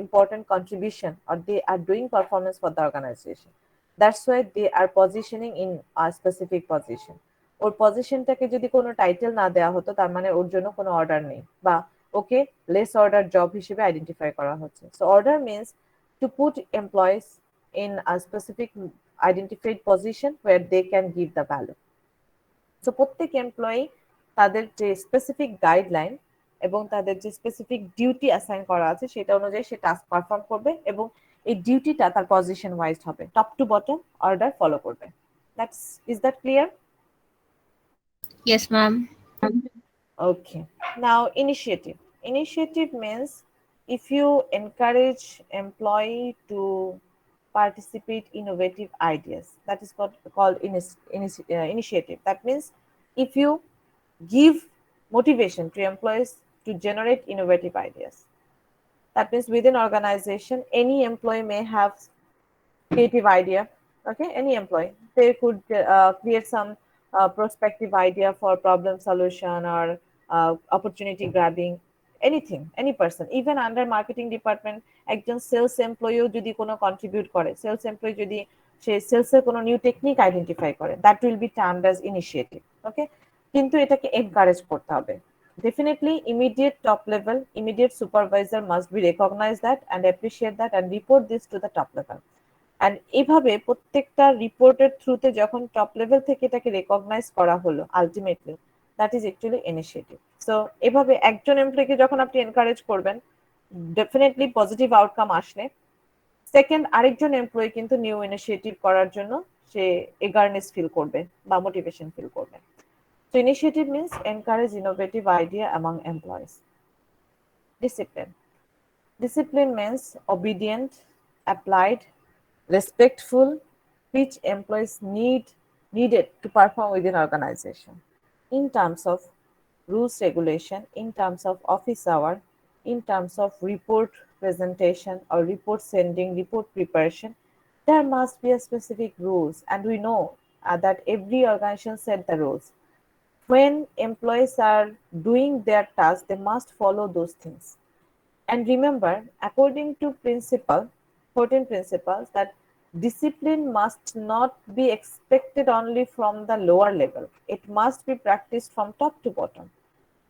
important contribution or they are doing performance for the organization. That's why they are positioning in a specific position. ওর পজিশনটাকে যদি কোনো title না দেওয়া হতো, তার মানে ওর জন্য কোনো order নেই, বা ওকে লেস অর্ডার জব হিসেবে আইডেন্টিফাই করা হচ্ছে। So order means to put employees in a specific identified position where they can give the value. So প্রত্যেক এমপ্লয়ি তাদের যে স্পেসিফিক গাইডলাইন এবং তাদের যে স্পেসিফিক ডিউটি অ্যাসাইন করা আছে সেটা অনুযায়ী সে টাস্ক পারফর্ম করবে, এবং এই ডিউটিটা তার পজিশন ওয়াইজ হবে, top to bottom order follow করবে। Is that clear? Yes, ma'am. Okay. Now initiative. Initiative means if you encourage employee to participate innovative ideas, that is called initiative. That means if you give motivation to employees to generate innovative ideas, that means within organization any employee may have creative idea. Okay, any employee, they could create some prospective idea for problem solution or opportunity grabbing, anything, any person, even under marketing department একজন sales এমপ্লয়িও যদি কোনো contribute করে, sales employee যদি সে সেলসের কোনো new technique identify করে, that will be termed as initiative. Okay, কিন্তু এটাকে এনকারেজ করতে হবে। Definitely, immediate top level, immediate supervisor must be recognize that and appreciate that and report this to the top level. And এভাবে প্রত্যেকটা রিপোর্টের থ্রুতে যখন টপ লেভেল থেকে এটাকে রেকগনাইজ করা হলো, ultimately that is actually initiative. So এভাবে একজন এমপ্লয়িকে যখন আপনি এনকারেজ করবেন, ডেফিনেটলি পজিটিভ আউটকাম আসলে সেকেন্ড আরেকজন এমপ্লয়ি কিন্তু নিউ ইনিশিয়েটিভ করার জন্য সে এগারনেস ফিল করবে বা মোটিভেশন ফিল করবে। So initiative means encourage innovative idea among employees. Discipline. Discipline means obedient, applied, respectful, which employees needed to perform within organization in terms of rules regulation, in terms of office hour, in terms of report presentation or report sending, report preparation. There must be a specific rules, and we know that every organization set the rules. When employees are doing their task, they must follow those things. And remember, according to 14 principles, that discipline must not be expected only from the lower level. It must be practiced from top to bottom.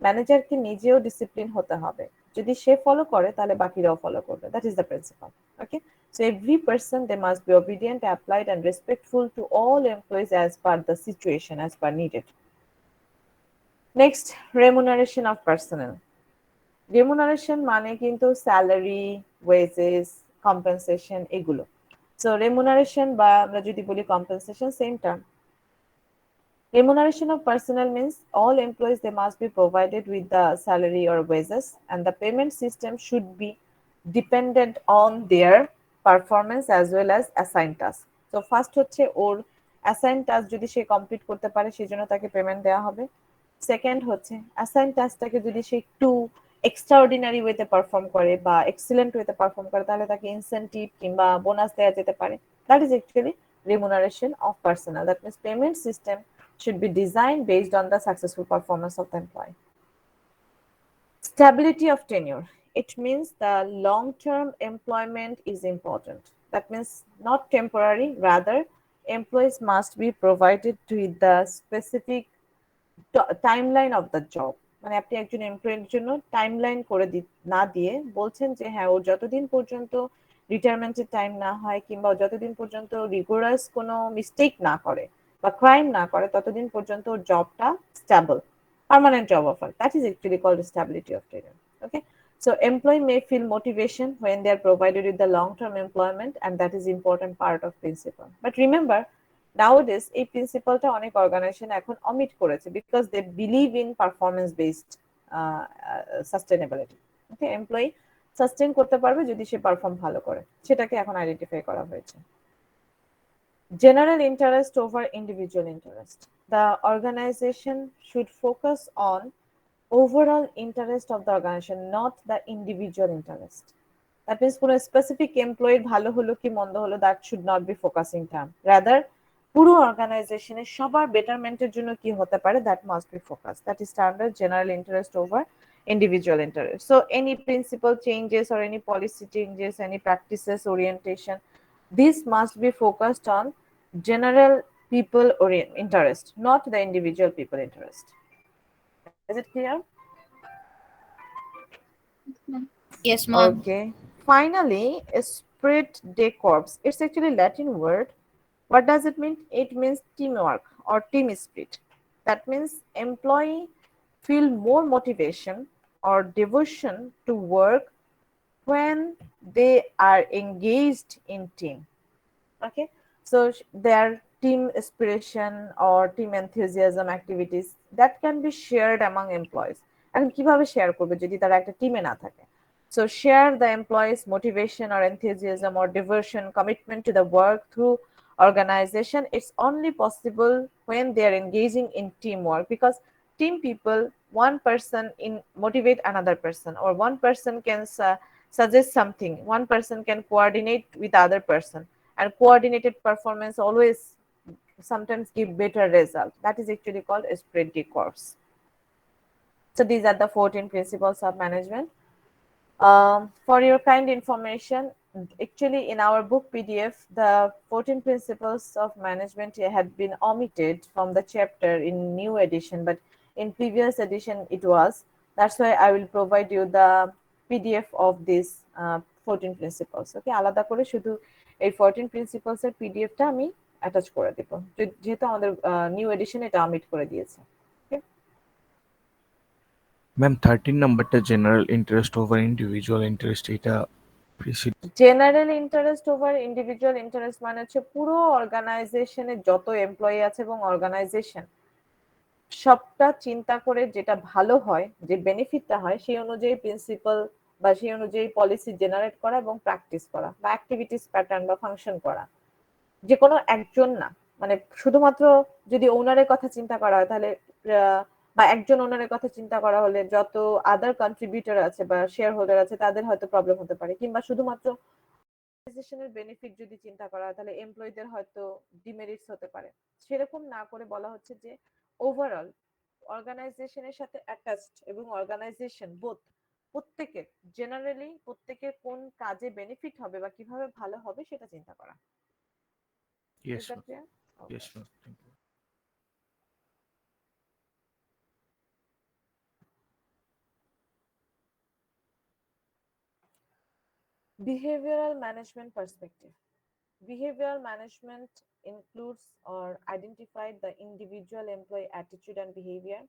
ম্যানেজারকে নিজেও discipline হতে হবে, যদি সে follow করে তাহলে বাকিরাও follow করবে। That is the principle. Okay, so every person they must be obedient, applied and respectful to all employees as per the situation, as per needed. Next, remuneration of personnel. Remuneration মানে কিন্তু salary, wages, compensation এগুলো। So remuneration বা আমরা যদি বলি compensation, same term. Remuneration of personnel means all employees they must be provided with the salary or wages, and the payment system should be dependent on their performance as well as assigned task. So first হচ্ছে ওর assigned task যদি সে complete করতে পারে সেজন্য তাকে payment দেওয়া হবে। Second হচ্ছে assigned taskটাকে যদি সে একটু এক্সট্রাঅর্ডিনারি ওয়েতে পারফর্ম করে বা এক্সিলেন্ট ওয়েতে পারফর্ম করে তাহলে তাকে ইনসেন্টিভ কিংবা বোনাস দেওয়া যেতে পারে। That is actually remuneration of personnel. That means payment system should be designed based on the successful performance of the employee. Stability of tenure. It means the long-term employment is important. That means not temporary, rather employees must be provided with the specific timeline of the job. মানে আপনি একজন এমপ্লয়ির জন্য timeline করে না দিয়ে বলছেন যে হ্যাঁ ও যতদিন পর্যন্ত রিটায়ারমেন্টের টাইম না হয় কিংবা যতদিন পর্যন্ত রিগোরাস কোনো মিস্টেক না করে বা ক্রাইম না করে ততদিন পর্যন্ত ওর জবটা stable, permanent job offer. That is actually called stability of tenure. Okay, so employee may feel motivation when they are provided with the long-term employment, and that is important part of principle. But remember, nowadays এই প্রিন্সিপালটা অনেক organisation এখন omit করেছে because they believe in performance based sustainability. Okay, employee sustain করতে পারবে যদি সে perform ভালো করে, সেটাকে এখন আইডেন্টিফাই করা হয়েছে। General interest over individual interest. The organization should focus on overall interest of the organization, not the individual interest. That means কোনো স্পেসিফিক এমপ্লয়ির ভালো হলো কি মন্দ হলো, that should not be focusing term. Rather, পুরো অর্গানাইজেশনের সবার বেটারমেন্টের জন্য কি হতে পারে, that must be focused. That is standard general interest over individual interest. So any principle changes or any policy changes, any practices orientation, this must be focused on general people interest, not the individual people interest. Is it clear? Yes, ma'am. Okay. Finally, esprit de corps. It's actually Latin word. What does it mean? It means teamwork or team spirit. That means employee feel more motivation or devotion to work when they are engaged in team. Okay, so their team aspiration or team enthusiasm activities that can be shared among employees. এখন কিভাবে share করবে যদি তারা একটা টিমে না থাকে? So share the employees' motivation or enthusiasm or devotion, commitment to the work through organization. It's only possible when they are engaging in teamwork, because team people, one person in motivate another person, or one person can suggest something, one person can coordinate with other person, and coordinated performance always sometimes give better result. That is actually called esprit de corps. So these are the 14 principles of management. For your kind information, actually in our book PDF, the 14 principles of management had been omitted from the chapter in new edition, but in previous edition it was. That's why I will provide you the PDF of these 14 principles. Okay, আলাদা করে শুধু এই 14 principles এর পিডিএফটা আমি attach করে দেব, যেহেতু আমাদের নিউ এডিশন এটা omit করে দিয়েছে। ম্যাম 13 নাম্বারটা general interest over individual interest, এটা general interest over individual interest মানে হচ্ছে পুরো অর্গানাইজেশনে যত এমপ্লয়ি আছে এবং অর্গানাইজেশন সবটা চিন্তা করে যেটা ভালো হয়, যে বেনিফিটটা হয়, সেই অনুযায়ী প্রিন্সিপাল বা সেই অনুযায়ী পলিসি জেনারেট করা এবং প্র্যাকটিস করা বা অ্যাক্টিভিটিস প্যাটার্ন বা ফাংশন করা। যে কোনো একজন না, মানে শুধুমাত্র যদি ওনারের কথা চিন্তা করা হয় তাহলে বা একজন ওনারের কথা চিন্তা করা হলে যত আদার কন্ট্রিবিউটর আছে বা শেয়ার হোল্ডার আছে তাদের হয়তো প্রবলেম হতে পারে, কিংবা শুধুমাত্র অর্গানাইজেশনের বেনিফিট যদি চিন্তা করা হয় তাহলে এমপ্লয়ীদের হয়তো ডিমেরিটস হতে পারে। সেরকম না করে বলা হচ্ছে যে ওভারঅল অর্গানাইজেশনের সাথে অ্যাটাচড এবং অর্গানাইজেশন প্রত্যেকের জেনারেলি প্রত্যেকের কোন কাজে বেনিফিট হবে বা কিভাবে ভালো হবে সেটা চিন্তা করা। Yes Is that ma'am, clear? Okay. Yes ma'am, thank you. Behavioral management perspective. Behavioral management includes or identified the individual employee attitude and behavior,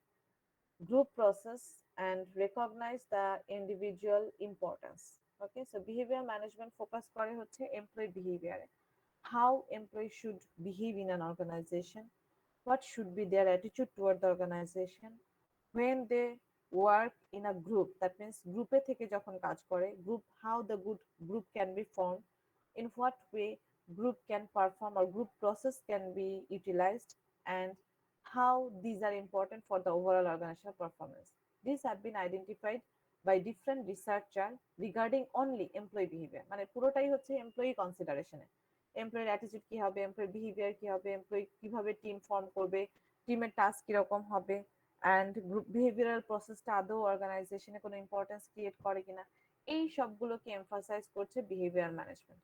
group process, and recognize the individual importance. Okay, so behavioral management focus করে হচ্ছে employee behavior, how employees should behave in an organization, what should be their attitude toward the organization, when they work in a group, that means গ্রুপে থেকে যখন কাজ করে group, how the good group can be formed, in what way group can perform or group process can be utilized, and how these are important for the overall organizational performance. These have been identified by different researcher regarding only employee behavior, মানে পুরোটাই হচ্ছে employee কনসিডারেশনে, এমপ্লয়ির attitude কি হবে, employee behaviour কি হবে, employee কিভাবে team form করবে, টিমের টাস্ক কিরকম হবে, অ্যান্ড গ্রুপ বিহেভিয়ারাল প্রসেসটা আদৌ অর্গানাইজেশনে কোনো ইম্পর্টেন্স ক্রিয়েট করে কিনা, এই সবগুলোকে এমফাসাইজ করছে বিহেভিয়ার ম্যানেজমেন্ট।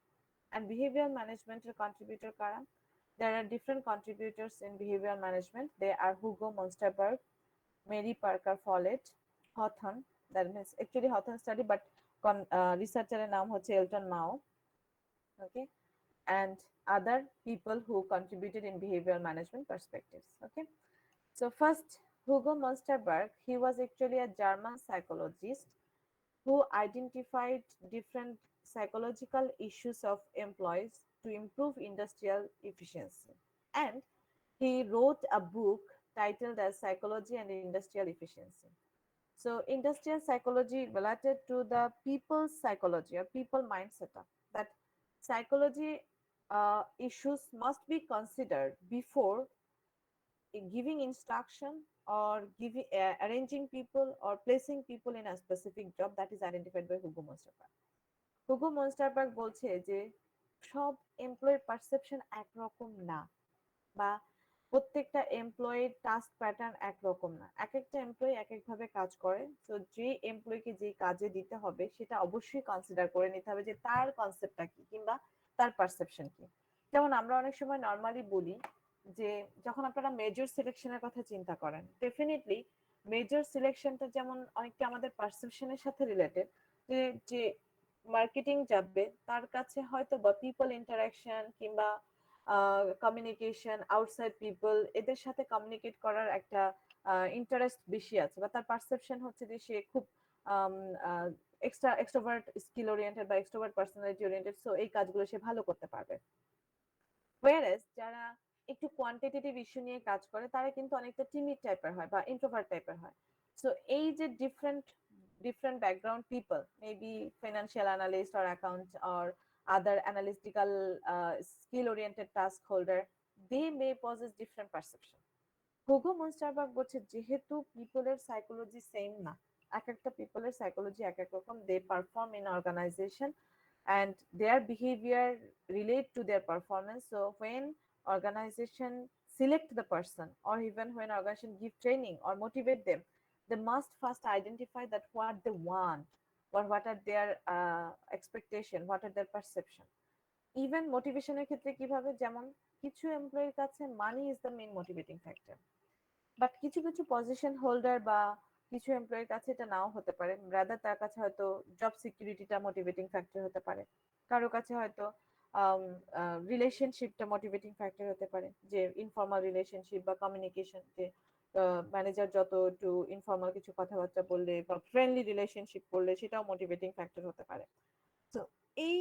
অ্যান্ড বিহেভিয়ার ম্যানেজমেন্টের কন্ট্রিবিউটর কারা? There are different contributors in behavioral management. They are Hugo Monsterberg, Mary Parker Follett, Hawthorne. That means actually Hawthorne study, but researcher নাম হচ্ছে Elton Mao. Okay, and other people who contributed in behavioral management perspectives. Okay, so first, Hugo Monsterberg, he was actually a German psychologist who identified different psychological issues of employees to improve industrial efficiency. And he wrote a book titled as Psychology and Industrial Efficiency. So industrial psychology related to the people's psychology or people mindset, that psychology issues must be considered before giving instruction or giving arranging people or placing people in a specific job. That is identified by Hugo Monsterberg. Hugo Monsterberg বলছে যে সব এমপ্লয়ির perception একরকম না, বা প্রত্যেকটা এমপ্লয়ির task pattern একরকম না, এক একটা এমপ্লয়ি এক একভাবে কাজ করে। তো যে এমপ্লয়িকে যে কাজে দিতে হবে সেটা অবশ্যই কনসিডার করে নিতে হবে যে তার কনসেপ্টটা কি কিংবা তার পারসেপশন কি। যেমন আমরা অনেক সময় নর্মালি বলি যে যখন আপনারা মেজর সিলেকশনের কথা চিন্তা করেন, ডেফিনেটলি মেজর সিলেকশনটা যেমন অনেকটা আমাদের পারসেপশনের সাথে রিলেটেড, যে যে মার্কেটিং যাবে তার কাছে হয়তো বা পিপল ইন্টারাকশন কিংবা কমিউনিকেশন আউটসাইড পিপল, এদের সাথে কমিউনিকেট করার একটা ইন্টারেস্ট বেশি আছে, বা তার পারসেপশন হচ্ছে যে সে খুব এক্সট্রোভার্ট স্কিল ওরিয়েন্টেড বা এক্সট্রোভার্ট পার্সোনালিটি ওরিয়েন্টেড, সো এই কাজগুলো সে ভালো করতে পারবে। ওয়ারেস যারা একটু কোয়ান্টিটেটিভ ইস্যু নিয়ে কাজ করে তারা কিন্তু অনেকটা টিমিড টাইপের হয় বা ইন্ট্রোভার্ট টাইপের হয়। সো এই যে different different background people, maybe financial analyst or account or other analytical skill oriented task holder, they may possess different perception. Hugo Munsterberg বলছে যেহেতু পিপলের সাইকোলজি সেম না, এক একটা পিপলের সাইকোলজি এক এক রকম, they perform in organization and their behavior relate to their performance. So when organization select the person or even when organization give training or motivate them, they must first identify that what they want or what are their expectation, what are their perception. Even মোটিভেশনের ক্ষেত্রে কিভাবে, যেমন কিছু এমপ্লয়ির কাছে money is the main motivating factor, but কিছু কিছু position holder বা কিছু এমপ্লয়ির কাছে এটা নাও হতে পারে, রাদার তার কাছে হয়তো জব সিকিউরিটিটা মোটিভেটিং ফ্যাক্টর হতে পারে, কারো কাছে হয়তো রিলেশনশিপটা মোটিভেটিং ফ্যাক্টর হতে পারে, যে ইনফর্মাল রিলেশনশিপ বা কমিউনিকেশন, যে ম্যানেজার যত একটু ইনফর্মাল কিছু কথাবার্তা বললে বা ফ্রেন্ডলি রিলেশনশিপ করলে সেটাও মোটিভেটিং ফ্যাক্টর হতে পারে। তো এই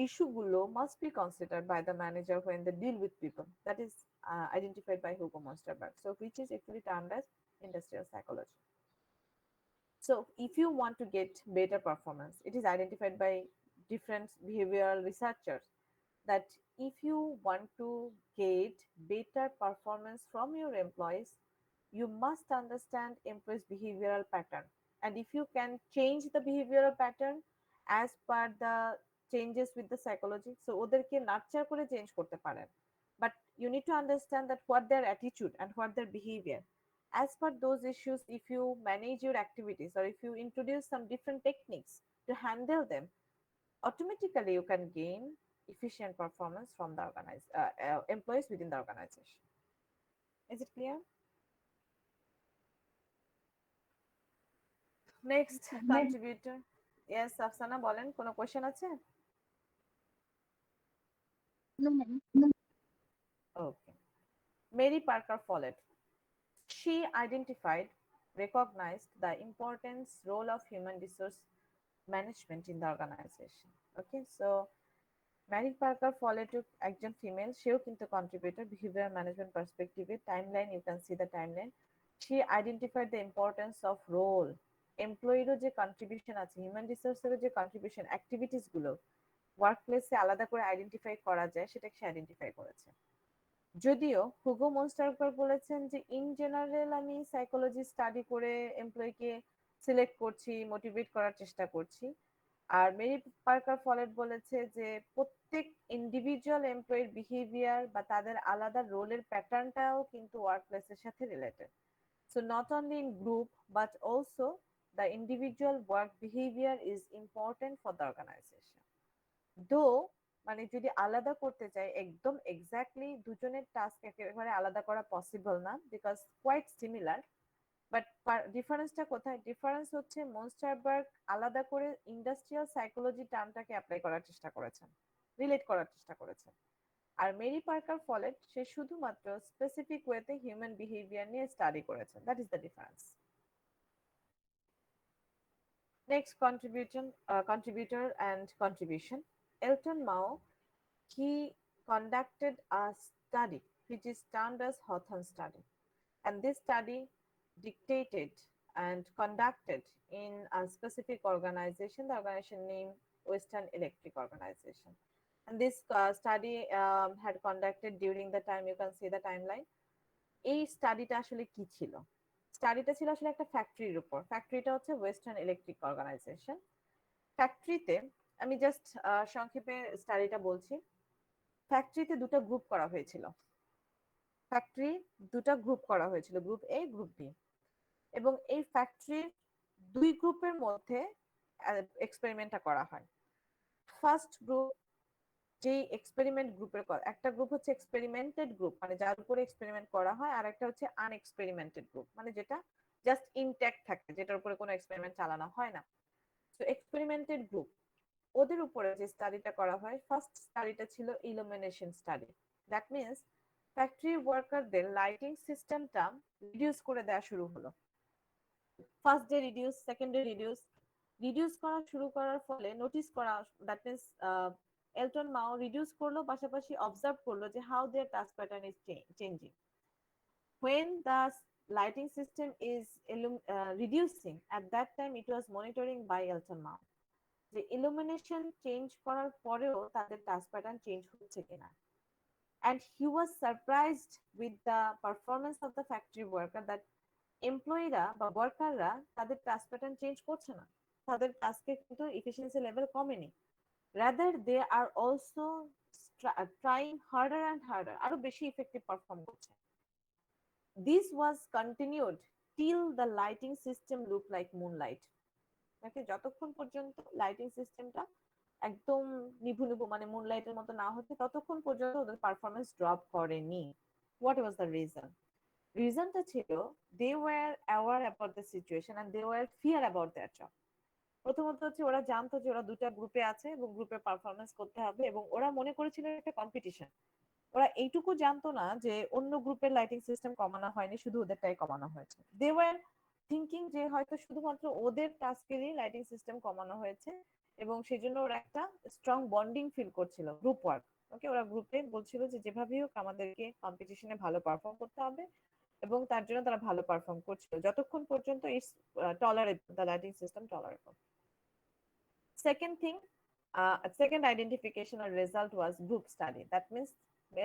ইস্যুগুলো must be considered by the manager when they deal with people. That is identified by Hugo Monsterberg. So which is actually termed as industrial psychology. So if you want to get better performance, it is identified by different behavioral researchers that if you want to get better performance from your employees, you must understand employees' behavioral pattern. And if you can change the behavioral pattern as per the changes with the psychology, so ওদেরকে nurture করে change করতে পারেন, but you need to understand that what their attitude and what their behavior. As per those issues, if you manage your activities or if you introduce some different techniques to handle them, automatically you can gain efficient performance from the employees within the organization. Is it clear? Next contributor. Yes, Afsana বলেন, কোনো question আছে? No, ma'am. Okay. Mary Parker Follett. She identified, recognized the importance role of human resource management in the organization. Okay, so Mary Parker Follett একজন ফিমেল, সেও কিন্তু contributor behaviour management পার্সপেক্টিভে। Timeline, you can see the timeline. She identified the importance of role, এমপ্লয়িরও যে contribution আছে, human রিসোর্সেরও যে contribution, activities গুলো ওয়ার্ক প্লেসে আলাদা করে আইডেন্টিফাই করা যায়, সেটাকে সে আইডেন্টিফাই করেছে। যদিও হুগো মোনস্টারবার্গ বলেছেন যে ইন জেনারেল আমি সাইকোলজি স্টাডি করে এমপ্লয়িকে সিলেক্ট করছি, মোটিভেট করার চেষ্টা করছি। আর মেরি পার্কার ফলেট বলেছে যে প্রত্যেক ইন্ডিভিজুয়াল এমপ্লয়ির বিহেভিয়ার বা তাদের আলাদা রোলের প্যাটার্নটাও কিন্তু ওয়ার্ক প্লেসের সাথে রিলেটেড। So not only in group but also the individual work behaviour is important for the organisation. Though মানে যদি আলাদা করতে চাই, একদম এক্স্যাক্টলি দুজনের টাস্ক একেবারে আলাদা করা পসিবল না, বিকজ কোয়াইট সিমিলার। বাট ডিফারেন্সটা কোথায়? ডিফারেন্স হচ্ছে মোনস্টারবার্গ আলাদা করে ইন্ডাস্ট্রিয়াল সাইকোলজি টার্মটাকে অ্যাপ্লাই করার চেষ্টা করেছেন, রিলেট করার চেষ্টা করেছেন। আর মেরি পার্কার ফলেট সে শুধুমাত্র স্পেসিফিক ওয়েতে হিউম্যান বিহেভিয়ার নিয়ে স্টাডি করেছেন। That is the difference. Next contributor and contribution. Elton Mao, he conducted a study which is termed as Hawthorne study. And this study dictated and conducted in a specific organization, the organization named Western Electric Organization. And this study had conducted during the time, you can see the timeline. এই স্টাডিটা আসলে কি ছিল? স্টাডিটা ছিল আসলে একটা ফ্যাক্টরির উপর। ফ্যাক্টরিটা হচ্ছে ওয়েস্টার্ন ইলেকট্রিক অর্গানাইজেশন। ফ্যাক্টরিতে আমি জাস্ট সংক্ষেপে স্টাডিটা বলছি। ফ্যাক্টরিতে দুটো গ্রুপ করা হয়েছিল। Group A, group B. এবং এই ফ্যাক্টরির দুই গ্রুপের মধ্যে এক্সপেরিমেন্টটা করা হয়। ফার্স্ট গ্রুপ, যে এক্সপেরিমেন্ট গ্রুপের একটা গ্রুপ হচ্ছে এক্সপেরিমেন্টেড গ্রুপ, মানে যার উপরে এক্সপেরিমেন্ট করা হয়, আর একটা হচ্ছে আনএক্সপেরিমেন্টেড গ্রুপ, মানে যেটা জাস্ট ইনট্যাক্ট থাকে, যেটার উপরে কোনো এক্সপেরিমেন্ট চালানো হয় না। তো এক্সপেরিমেন্টেড গ্রুপ, ওদের উপরে যে স্টাডিটা করা হয়, ফার্স্ট স্টাডিটা ছিল illumination study. That means factory ওয়ার্কারদের লাইটিং সিস্টেমটা রিডিউস করে দেওয়া শুরু হলো। First day reduce, second day reduce করা শুরু করার ফলে নোটিস করা, that means Elton Mayo reduce করলো, পাশাপাশি অবজার্ভ করলো যে how their task pattern is changing. When the lighting system is reducing, at that time it was monitoring by Elton Mao. যে illumination চেঞ্জ করার পরেও তাদের টাস্ক প্যাটার্ন চেঞ্জ হচ্ছে কিনা, and he was surprised with the performance of the factory worker that এমপ্লয়িরা বা ওয়ার্কাররা তাদের task pattern change করছে না, তাদের টাস্কে কিন্তু এফিসিয়েন্সি লেভেল কমেনি, rather they are also trying harder and harder, আরো বেশি ইফেক্টিভ পারফর্ম করছে। This was continued till the lighting system look like moonlight. নাকি যতক্ষণ পর্যন্ত লাইটিং সিস্টেমটা একদম নিভু নিভু মানে মুনলাইটের মতো না হচ্ছে ততক্ষণ পর্যন্ত ওদের পারফরমেন্স ড্রপ করেনি। What was the reason? রিজনটা ছিল they were aware about the situation and they were fear about their job. প্রথমত হচ্ছে ওরা জানতো যে ওরা দুটা গ্রুপে আছে এবং গ্রুপে পারফরমেন্স করতে হবে, এবং ওরা মনে করেছিল একটা কম্পিটিশন। ওরা এইটুকু জানতো না যে অন্য গ্রুপের লাইটিং সিস্টেম কমানো হয়নি, শুধু ওদেরটাই কমানো হয়েছে। দে ওয়ার থিঙ্কিং যে হয়তো শুধুমাত্র ওদের টাস্কেরই লাইটিং সিস্টেম কমানো হয়েছে, এবং সেই জন্য ওরা একটা স্ট্রং বন্ডিং ফিল করছিল, গ্রুপ ওয়ার্ক। ওকে, ওরা গ্রুপে বলছিল যে যেভাবেই হোক আমাদেরকে কম্পিটিশনে ভালো পারফর্ম করতে হবে, এবং তার জন্য তারা ভালো পারফর্ম করছিল যতক্ষণ পর্যন্ত it's tolerable, the lighting system tolerable. Second thing, second identification or result was group study. That means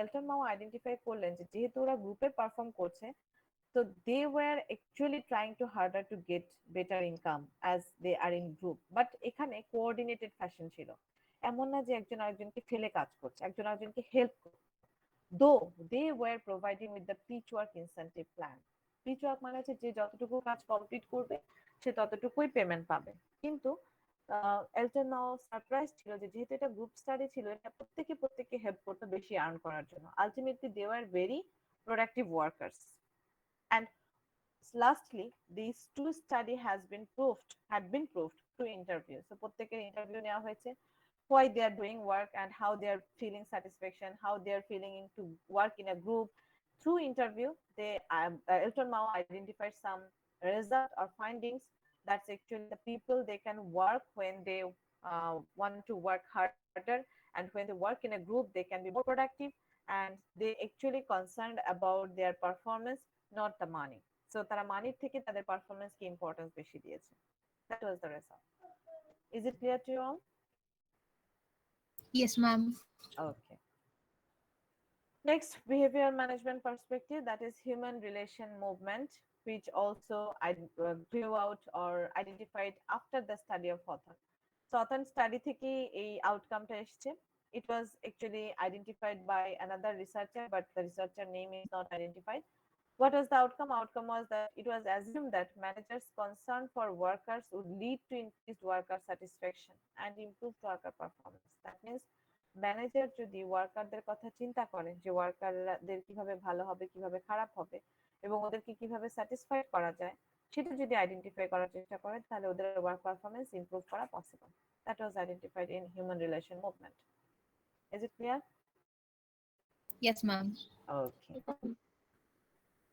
Elton মাও আইডেন্টিফাই করলেন যে যেহেতু ওরা গ্রুপে পারফর্ম করছে, so they were actually trying to harder to get better income as they are in group, but এখানে coordinated fashion ছিল, এমন না যে একজন আরেকজনকে ফেলে কাজ করছে, একজন আরেকজনকে হেল্প করছে। though they were providing with the pitchwork incentive plan. pitchwork মানে হচ্ছে যে যতটুকু কাজ কমপ্লিট করবে সে ততটুকুই পেমেন্ট পাবে, কিন্তু এলটন নাও সারপ্রাইজ ছিল যে যেহেতু এটা গ্রুপ স্টাডি ছিল, এটা প্রত্যেককে হেল্প করতে বেশি আর্ন করার জন্য। Ultimately they were very productive workers. and lastly, these two study had been proved through interview. So প্রত্যেকের ইন্টারভিউ নেওয়া হয়েছে, why they are doing work and how they are feeling satisfaction, how they are feeling to work in a group. Through interview, Elton Mao identified some result or findings. That's actually the people they can work when they want to work harder, and when they work in a group, they can be more productive, and they actually concerned about their performance, not the money. So তারা মানির থেকে তাদের performance কে importance বেশি দিয়েছে। That was the result. Is it clear to you all? Yes, ma'am. Okay. Next, behavioral management perspective, that is human relation movement, which also grew out or identified after the study of Hawthorne. So Hawthorne study থেকে এই আউটকামটা এসেছে। It was actually identified by another researcher, but the researcher name is not identified. What was the outcome? Outcome was that it was assumed that managers' concern for workers would lead to increased worker satisfaction and improved worker performance. That means manager যদি ওয়ার্কারদের কথা চিন্তা করেন যে ওয়ার্কারদের কিভাবে ভালো হবে, কিভাবে খারাপ হবে, এবং ওদেরকে কিভাবে স্যাটিসফাইড করা যায়, সেটা যদি আইডেন্টিফাই করার চেষ্টা করে, তাহলে ওদের ওয়ার্ক পারফরমেন্স ইমপ্রুভ করা possible. That was identified in human relation movement. Is it clear? Yes, ma'am. Okay.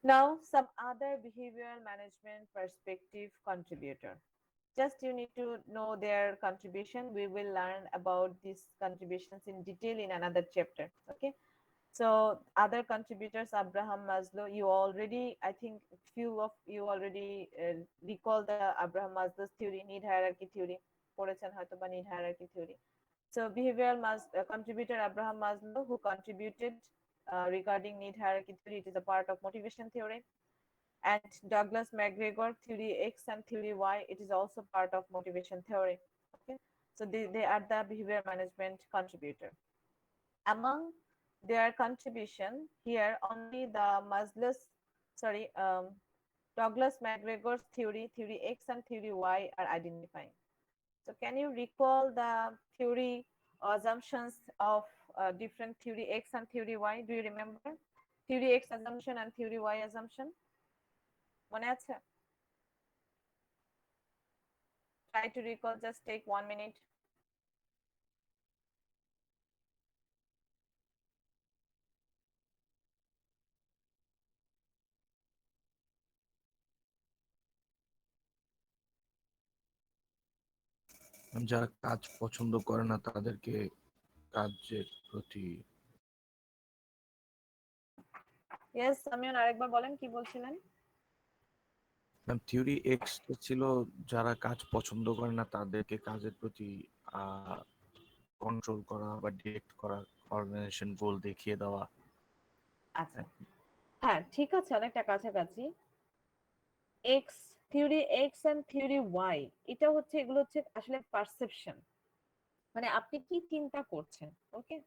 Now, some other behavioral management perspective contributor. Just you need to know their contribution. We will learn about these contributions in detail in another chapter. Okay. So other contributors, Abraham Maslow, you already, I think few of you already recall the Abraham Maslow's theory, need hierarchy theory. পড়েছেন হয়তো বা need hierarchy theory. So behavioral contributor Abraham Maslow, who contributed regarding need hierarchy theory, it is a part of motivation theory. And Douglas McGregor, theory X and theory Y, it is also part of motivation theory. Okay, so they are the behavior management contributor. Among their contribution here, only the Douglas McGregor's theory, theory X and theory Y are identifying. So can you recall the theory assumptions of different theory X and theory Y? Do you remember theory X assumption and theory Y assumption? মনে আছে? Try to recall, just take 1 minute. যারা কাজ পছন্দ করে না তাদেরকে কাজের প্রতি Yes, সামিউন আরেকবার বলেন কি বলছিলেন? ম্যাম থিওরি এক্স ছিল যারা কাজ পছন্দ করে না তাদেরকে কাজের প্রতি কন্ট্রোল করা বা ডিরেক্ট করা, অর্গানাইজেশন গোল দেখিয়ে দেওয়া। আচ্ছা, হ্যাঁ ঠিক আছে, অনেকটা কাছাকাছি। X, theory X and theory Y, এটা হচ্ছে, এগুলো হচ্ছে আসলে পারসেপশন, মানে আপনি কি চিন্তা করছেন। ওকে,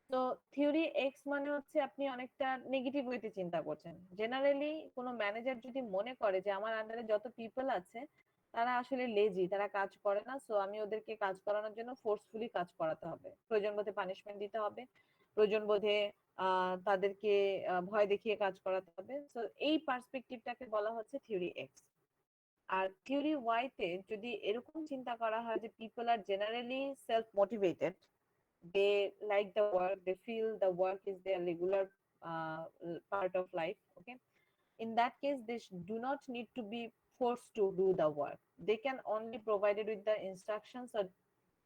তো থিওরি এক্স মানে হচ্ছে আপনি অনেকটা নেগেটিভ ওয়েতে চিন্তা করছেন। জেনারেলি কোনো ম্যানেজার যদি মনে করে যে আমার আন্ডারে যত পিপল আছে তারা আসলে লেজি, তারা কাজ করে না, সো আমি ওদেরকে কাজ করানোর জন্য ফোর্সফুলি কাজ করাতে হবে, প্রয়োজন বোধে পানিশমেন্ট দিতে হবে, প্রয়োজন বোধে তাদেরকে ভয় দেখিয়ে কাজ করাতে হবে, সো এই পার্সপেক্টিভটাকে বলা হচ্ছে থিওরি এক্স। আর থিওরি ওয়াই তে যদি এরকম চিন্তা করা হয় যে people are generally self motivated, they like the work, they feel the work is their regular part of life. Okay, in that case they do not need to be forced to do the work, they can only provided with the instructions or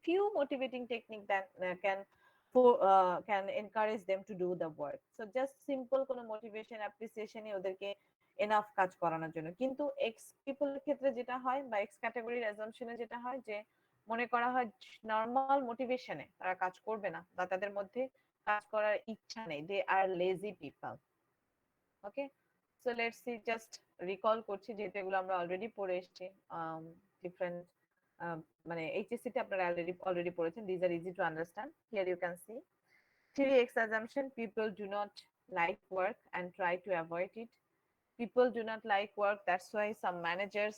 few motivating technique that can encourage them to do the work. So just simple কোনো motivation appreciation ওদেরকে enough কাজ করানোর জন্য। কিন্তু x পিপলের ক্ষেত্রে যেটা হয় বা এক্স ক্যাটাগরির অ্যাজাম্পশনে যেটা হয় যে মনে করা হয় নর্মাল মোটিভেশনে তারা কাজ করবে না বা তাদের মধ্যে কাজ করার ইচ্ছা নেই, they are lazy people. Okay, so let's see, just recall করছি যেহেতু এগুলো আমরা অলরেডি পড়ে এসেছি ডিফারেন্ট, মানে এইচএসসি তে আপনারা অলরেডি পড়েছেন, this are easy to understand. Here you can see theory X assumption: people do not like work and try to avoid it. People do not like work, that's why some managers,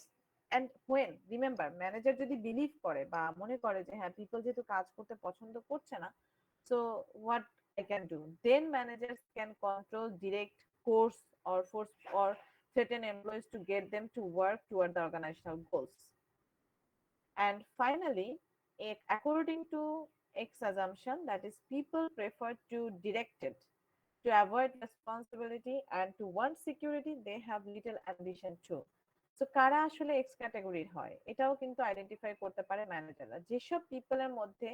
and when, remember, manager যদি believe করে বা মনে করে যে হ্যাঁ people যেহেতু কাজ করতে পছন্দ করছে না, so what I can do, then managers can control, direct, course or force or threaten employees to get them to work toward the organizational goals. And finally, according to X assumption, that is, people prefer to direct it, to avoid responsibility, and to want security, they have little ambition too. So কারা আসলে x ক্যাটাগরির হয় এটাও কিন্তু identify করতে পারে ম্যানেজাররা। যেসব পিপলের মধ্যে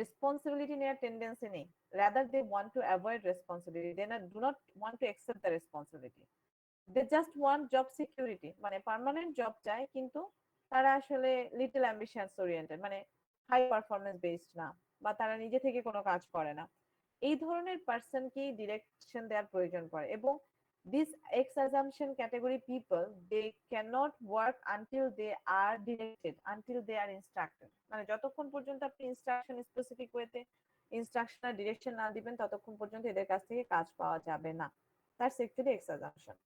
রেসপন্সিবিলিটি নেওয়ার টেন্ডেন্সি নেই, rather they want to avoid responsibility, they do not want to accept the responsibility, they just want job security, মানে পার্মানেন্ট জব চায়, কিন্তু তারা আসলে লিটল অ্যাম্বিশনস ওরিয়েন্টেড, মানে হাই পারফরমেন্স বেসড না, বা তারা নিজে থেকে কোনো কাজ করে না, এই ধরনের পার্সনকেই ডিরেকশন দেওয়ার প্রয়োজন পড়ে। এবং this X assumption category people, they can not work until they are directed, until they are instructed, মানে যতক্ষণ পর্যন্ত আপনি ইনস্ট্রাকশন স্পেসিফিক ওয়েতে ইনস্ট্রাকশন আর ডিরেকশন না দিবেন ততক্ষণ পর্যন্ত এদের কাছ থেকে কাজ পাওয়া যাবে না। That's actually x assumption.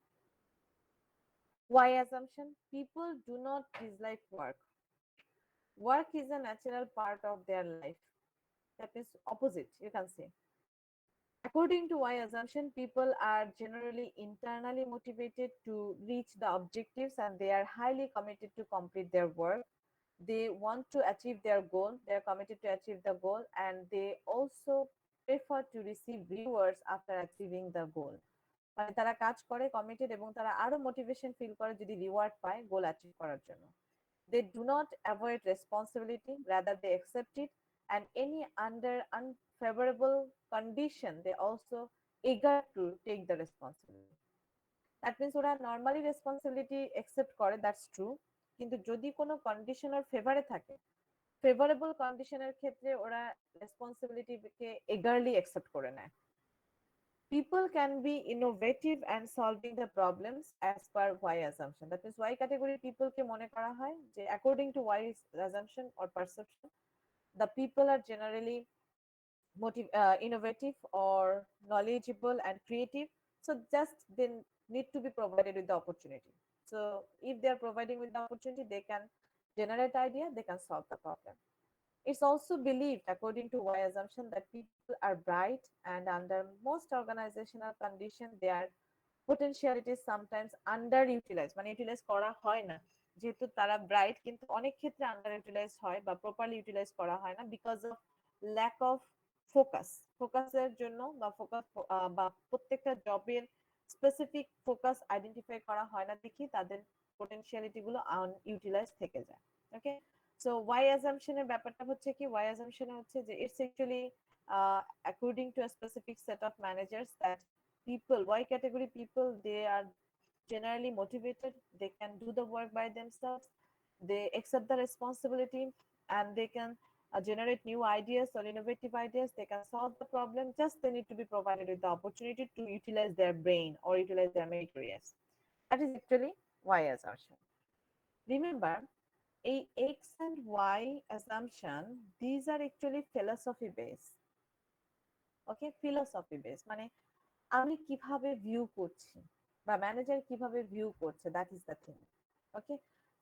Why assumption? People do not dislike work. Work is a natural part of their life. That is opposite, you can say. According to why assumption, people are generally internally motivated to reach the objectives and they are highly committed to complete their work. They want to achieve their goal, they are committed to achieve the goal, and they also prefer to receive rewards after achieving the goal. মানে তারা কাজ করে committed এবং তারা আরো motivation feel করে যদি reward পায় গোল অ্যাচিভ করার জন্য। They do not avoid responsibility, rather they accept it, and any under unfavorable condition they also eager to take the responsibility. That means ওরা নর্মালি রেসপন্সিবিলিটি অ্যাকসেপ্ট করে, দ্যাটস ট্রু, কিন্তু যদি কোনো কন্ডিশন ওর ফেভারে থাকে, favourable কন্ডিশনের ক্ষেত্রে ওরা রেসপন্সিবিলিটিকে এগারলি অ্যাকসেপ্ট করে নেয়। People can be innovative and solving the problems as per Y assumption. That means Y category people কে মনে করা হয় যে according to Y assumption or perception, the people are generally innovative or knowledgeable and creative. So just they need to be provided with the opportunity. So if they are providing with the opportunity, they can generate idea, they can solve the problem. It's also believed, according to Y assumption, that people are bright and under most organizational conditions, their potentialities sometimes underutilized, মানে utilise করা হয় না, যেহেতু তারা bright কিন্তু অনেক ক্ষেত্রে under utilise হয় বা প্রপারলি ইউটিলাইজ করা হয় না because of lack of focus. ফোকাসের জন্য বা ফোকাস বা প্রত্যেকটা জবের স্পেসিফিক ফোকাস আইডেন্টিফাই করা হয় না দেখি তাদের পোটেনশিয়ালিটি গুলো আনইউটিলাইজ থেকে যায়। ওকে, সো ওয়াই অ্যাজাম্পশনের ব্যাপারটা হচ্ছে কি, ওয়াই অ্যাজাম্পশনে হচ্ছে যে it's actually according to a specific set of managers that people, Y category people, they are generally motivated, they can do the work by themselves, they accept the responsibility, and they can generate new ideas or innovative ideas, they can solve the problem, just they need to be provided with the opportunity to utilize their brain or utilize their meritorious. That is actually Y assumption. Remember, a X and Y assumption, these are actually philosophy based. Okay, philosophy base, মানে আমি কিভাবে view করছি বা manager কিভাবে view করছে, that is the thing. ওকে,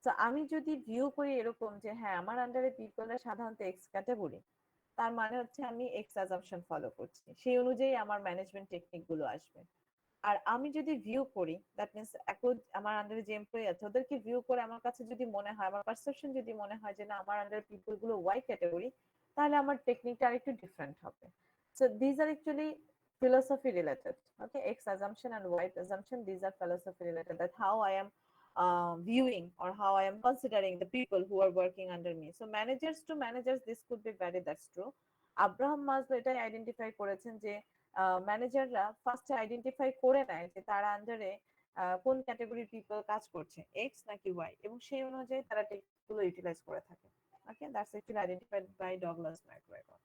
তো আমি যদি ভিউ করি এরকম যে হ্যাঁ আমার আন্ডারে পিপলরা সাধারণত এক্স ক্যাটাগরি, তার মানে হচ্ছে আমি এক্স অ্যাজাম্পশন ফলো করছি, সেই অনুযায়ী আমার ম্যানেজমেন্ট টেকনিক গুলো আসবে। আর আমি যদি ভিউ করি, দ্যাট মিনস এখন আমার আন্ডারে যে এমপ্লয়ি আছে ওদেরকে ভিউ করে আমার কাছে যদি মনে হয়, আমার পারসেপশন যদি মনে হয় যে না আমার আন্ডারে পিপল গুলো ওয়াই ক্যাটাগরি, তাহলে আমার টেকনিকটা আরেকটু ডিফারেন্ট হবে। So these are actually philosophy related. Okay, X assumption and Y assumption, these are philosophy related. That how I am viewing or how I am considering the people who are working under me. So managers to managers, this could be varied. That's true. Abraham Maslow এটাই identify করেছেন যে ম্যানেজাররা ফার্স্টে identify করে নেয় যে তার আন্ডারে কোন ক্যাটাগরির পিপল কাজ করছে, এক্স নাকি ওয়াই, এবং সেই অনুযায়ী তারা টেকগুলো ইউটিলাইজ করে থাকে। Okay, that's actually identified by Douglas McGregor.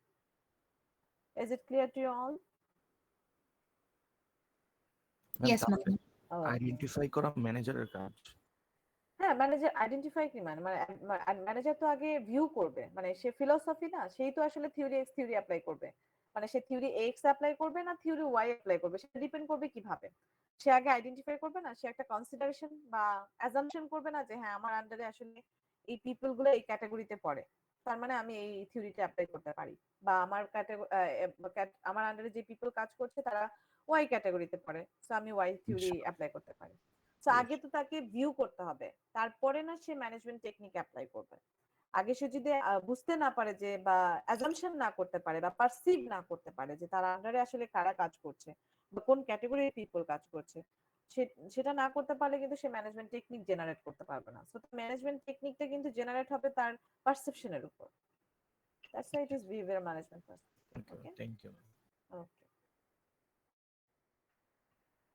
Is it clear to you all? Ma'am Yes, তাহলে ma'am. Okay. আইডেন্টিফাই করা ম্যানেজারের কাজ। হ্যাঁ, ম্যানেজার আইডেন্টিফাই কি মানে ম্যানেজার তো আগে ভিউ করবে, মানে সে ফিলোসফি না, সেই তো আসলে থিওরি এক্স থিওরি অ্যাপ্লাই করবে, মানে সে থিওরি এক্স অ্যাপ্লাই করবে না থিওরি ওয়াই অ্যাপ্লাই করবে, সেটা ডিপেন্ড করবে কিভাবে। সে আগে আইডেন্টিফাই করবে না, সে একটা কনসিডারেশন বা অ্যাজাম্পশন করবে না যে হ্যাঁ আমার আন্ডারে আসলে এই পিপল গুলো এই ক্যাটাগরিতে পড়ে, তার মানে আমি এই থিওরিটা অ্যাপ্লাই করতে পারি, বা আমার আমার আন্ডারে যে পিপল কাজ করছে তারা ওয়াই ক্যাটাগরিতে পড়ে, সো আমি ওয়াই থিওরি অ্যাপ্লাই করতে পারি। তো আগে তো তাকে ভিউ করতে হবে, তারপরে না সে ম্যানেজমেন্ট টেকনিক অ্যাপ্লাই করবে। আগে সে যদি বুঝতে না পারে যে বা অ্যাজাম্পশন না করতে পারে বা পারসিভ না করতে পারে যে তার আন্ডারে আসলে কারা কাজ করছে বা কোন ক্যাটাগরির পিপল কাজ করছে, সেটা না করতে পারলে কিন্তু সে ম্যানেজমেন্ট টেকনিক জেনারেট করতে পারবে না। সো ম্যানেজমেন্ট টেকনিকটা কিন্তু জেনারেট হবে তার পারসেপশনের উপর। That's why it is behaviour management. Okay, thank you. Okay.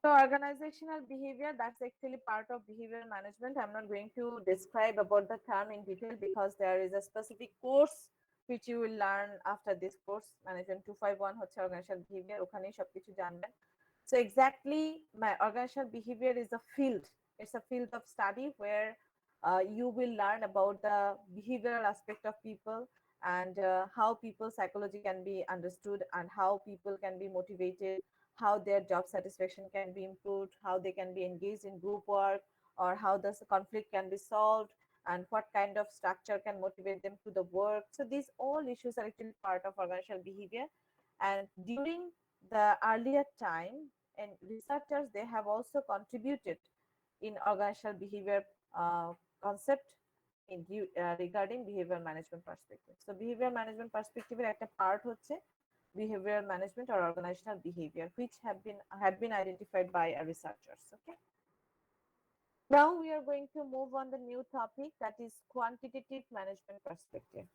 So organizational behavior, that's actually part of behavior management. I'm not going to describe about the term in detail because there is a specific course which you will learn after this course. Management 251 হচ্ছে organizational behavior, ওখানেই সবকিছু জানবেন। So exactly, my organizational behavior is a field. It's a field of study where you will learn about the behavioral aspect of people and how people's psychology can be understood and how people can be motivated, how their job satisfaction can be improved, how they can be engaged in group work, or how the conflict can be solved, and what kind of structure can motivate them to the work. So these all issues are actually part of organizational behavior. And during the earlier time, and researchers, they have also contributed in organizational behavior concept in regarding behavior management perspective. So behavior management perspective একটা part হচ্ছে behavioral management or organizational behavior, which have been identified by researchers. Okay, now we are going to move on the new topic, that is quantitative management perspective.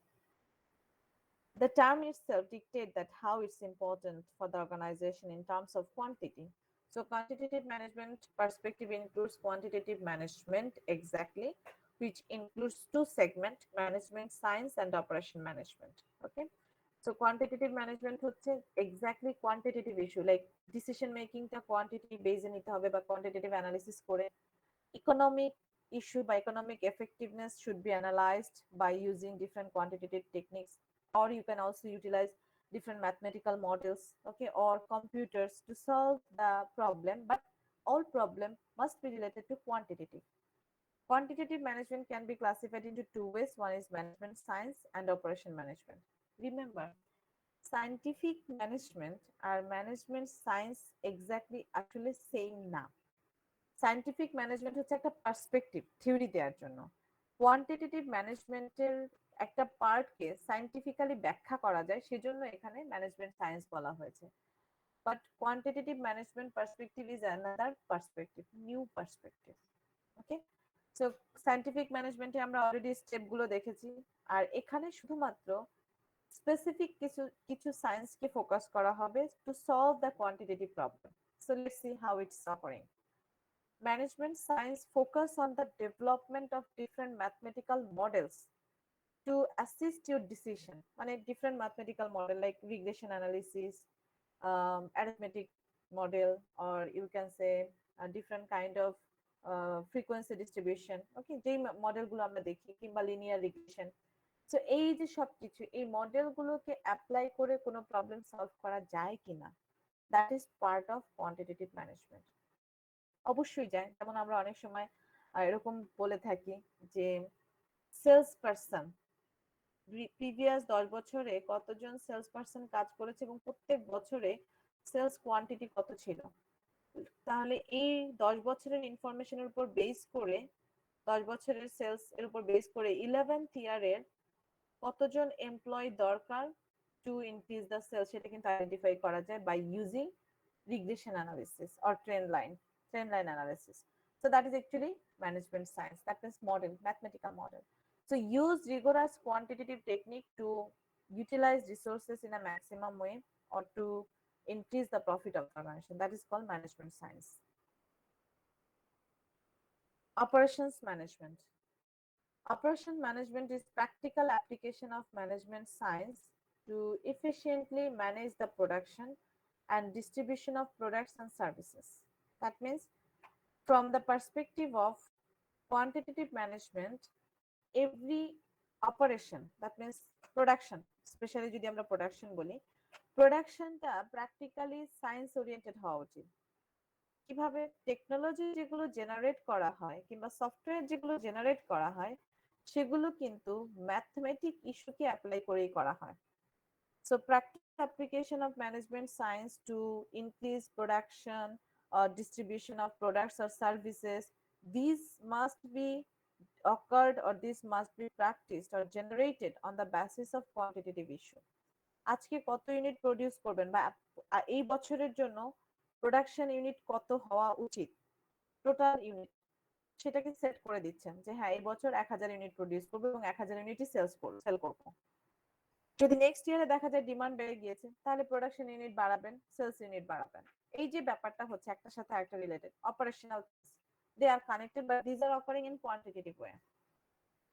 The term itself dictates that how it's important for the organization in terms of quantity. So quantitative management perspective includes quantitative management, exactly, which includes two segments, management science and operation management. Okay, so quantitative management হচ্ছে exactly quantitative issue, like decision making টা quantity based নিতে হবে বা quantitative analysis করে, economic issue by economic effectiveness should be analyzed by using different quantitative techniques, or you can also utilize different mathematical models, okay, or computers to solve the problem, but all problem must be related to quantitative. Quantitative management can be classified into two ways. One is management science and operation management. Remember, scientific management or management science exactly actually same না। Scientific management হচ্ছে একটা perspective theory দেওয়ার জন্য, quantitative ম্যানেজমেন্টের একটা পার্টকে scientifically ব্যাখ্যা করা যায়, সেজন্য এখানে ম্যানেজমেন্ট সায়েন্স বলা হয়েছে। But quantitative management perspective is another perspective, new perspective. Okay, so scientific ম্যানেজমেন্টে আমরা অলরেডি স্টেপগুলো দেখেছি, আর এখানে শুধুমাত্র স্পেসিফিক কিছু সায়েন্সকে ফোকাস করা হবে to solve the quantitative problem. So let's see how it's operating. management science focus on the development of different mathematical models to assist your decision. মানে different mathematical model like regression analysis, arithmetic model, or you can say a different kind of frequency distribution. ওকে, যেই মডেলগুলো আমরা দেখি, কিংবা linear regression. So এই যে সবকিছু, এই মডেলগুলোকে অ্যাপ্লাই করে কোনো প্রবলেম সলভ করা যায় কিনা, that is part of quantitative management. অবশ্যই যায়। যেমন আমরা অনেক সময় এরকম বলে থাকি যে সেলস পারসন প্রিভিয়াস 10 বছরে কতজন সেলস পারসন কাজ করেছে এবং প্রত্যেক বছরে সেলস কোয়ান্টিটি কত ছিল। তাহলে এই 10 বছরের ইনফরমেশনের উপর বেস করে, 10 বছরের সেলস এর উপর বেস করে 11th ইয়ারের কতজন এমপ্লয়ি দরকার টু ইনক্রিজ দ্য সেলস, সেটা কিন্তু আইডেন্টিফাই করা যায় by using regression analysis or trend line analysis. So that is actually management science. That is model, mathematical model. So use rigorous quantitative technique to utilize resources in a maximum way or to increase the profit of the organization. That is called management science. Operations management. Operation management is practical application of management science to efficiently manage the production and distribution of products and services. That means from the perspective of quantitative management, every operation, that means production, especially যদি আমরা production বলি, প্রোডাকশনটা practically science oriented হওয়া উচিত। কিভাবে? Technology যেগুলো generate করা হয় কিংবা সফটওয়্যার যেগুলো জেনারেট করা হয়, সেগুলো কিন্তু ম্যাথমেটিক ইস্যুকে অ্যাপ্লাই করেই করা হয়। So practical application of management science to increase production or distribution of products or services, these must be occurred or this must be practiced or generated on the basis of quantitative issue. আজকে কত unit produce করবেন বা এই বছরের জন্য production unit কত হওয়া উচিত, টোটাল ইউনিট, সেটাকে সেট করে দিচ্ছেন যে হ্যাঁ এই বছর 1000 ইউনিট প্রডিউস করবো এবং 1000 ইউনিটই সেল করবো। যদি নেক্সট ইয়ারে দেখা যায় ডিমান্ড বেড়ে গিয়েছে, তাহলে প্রোডাকশন ইউনিট বাড়াবেন, সেলস ইউনিট বাড়াবেন। এই যে ব্যাপারটা হচ্ছে একটার সাথে আরেকটা related, operational, they are connected but these are occurring in quantitative way.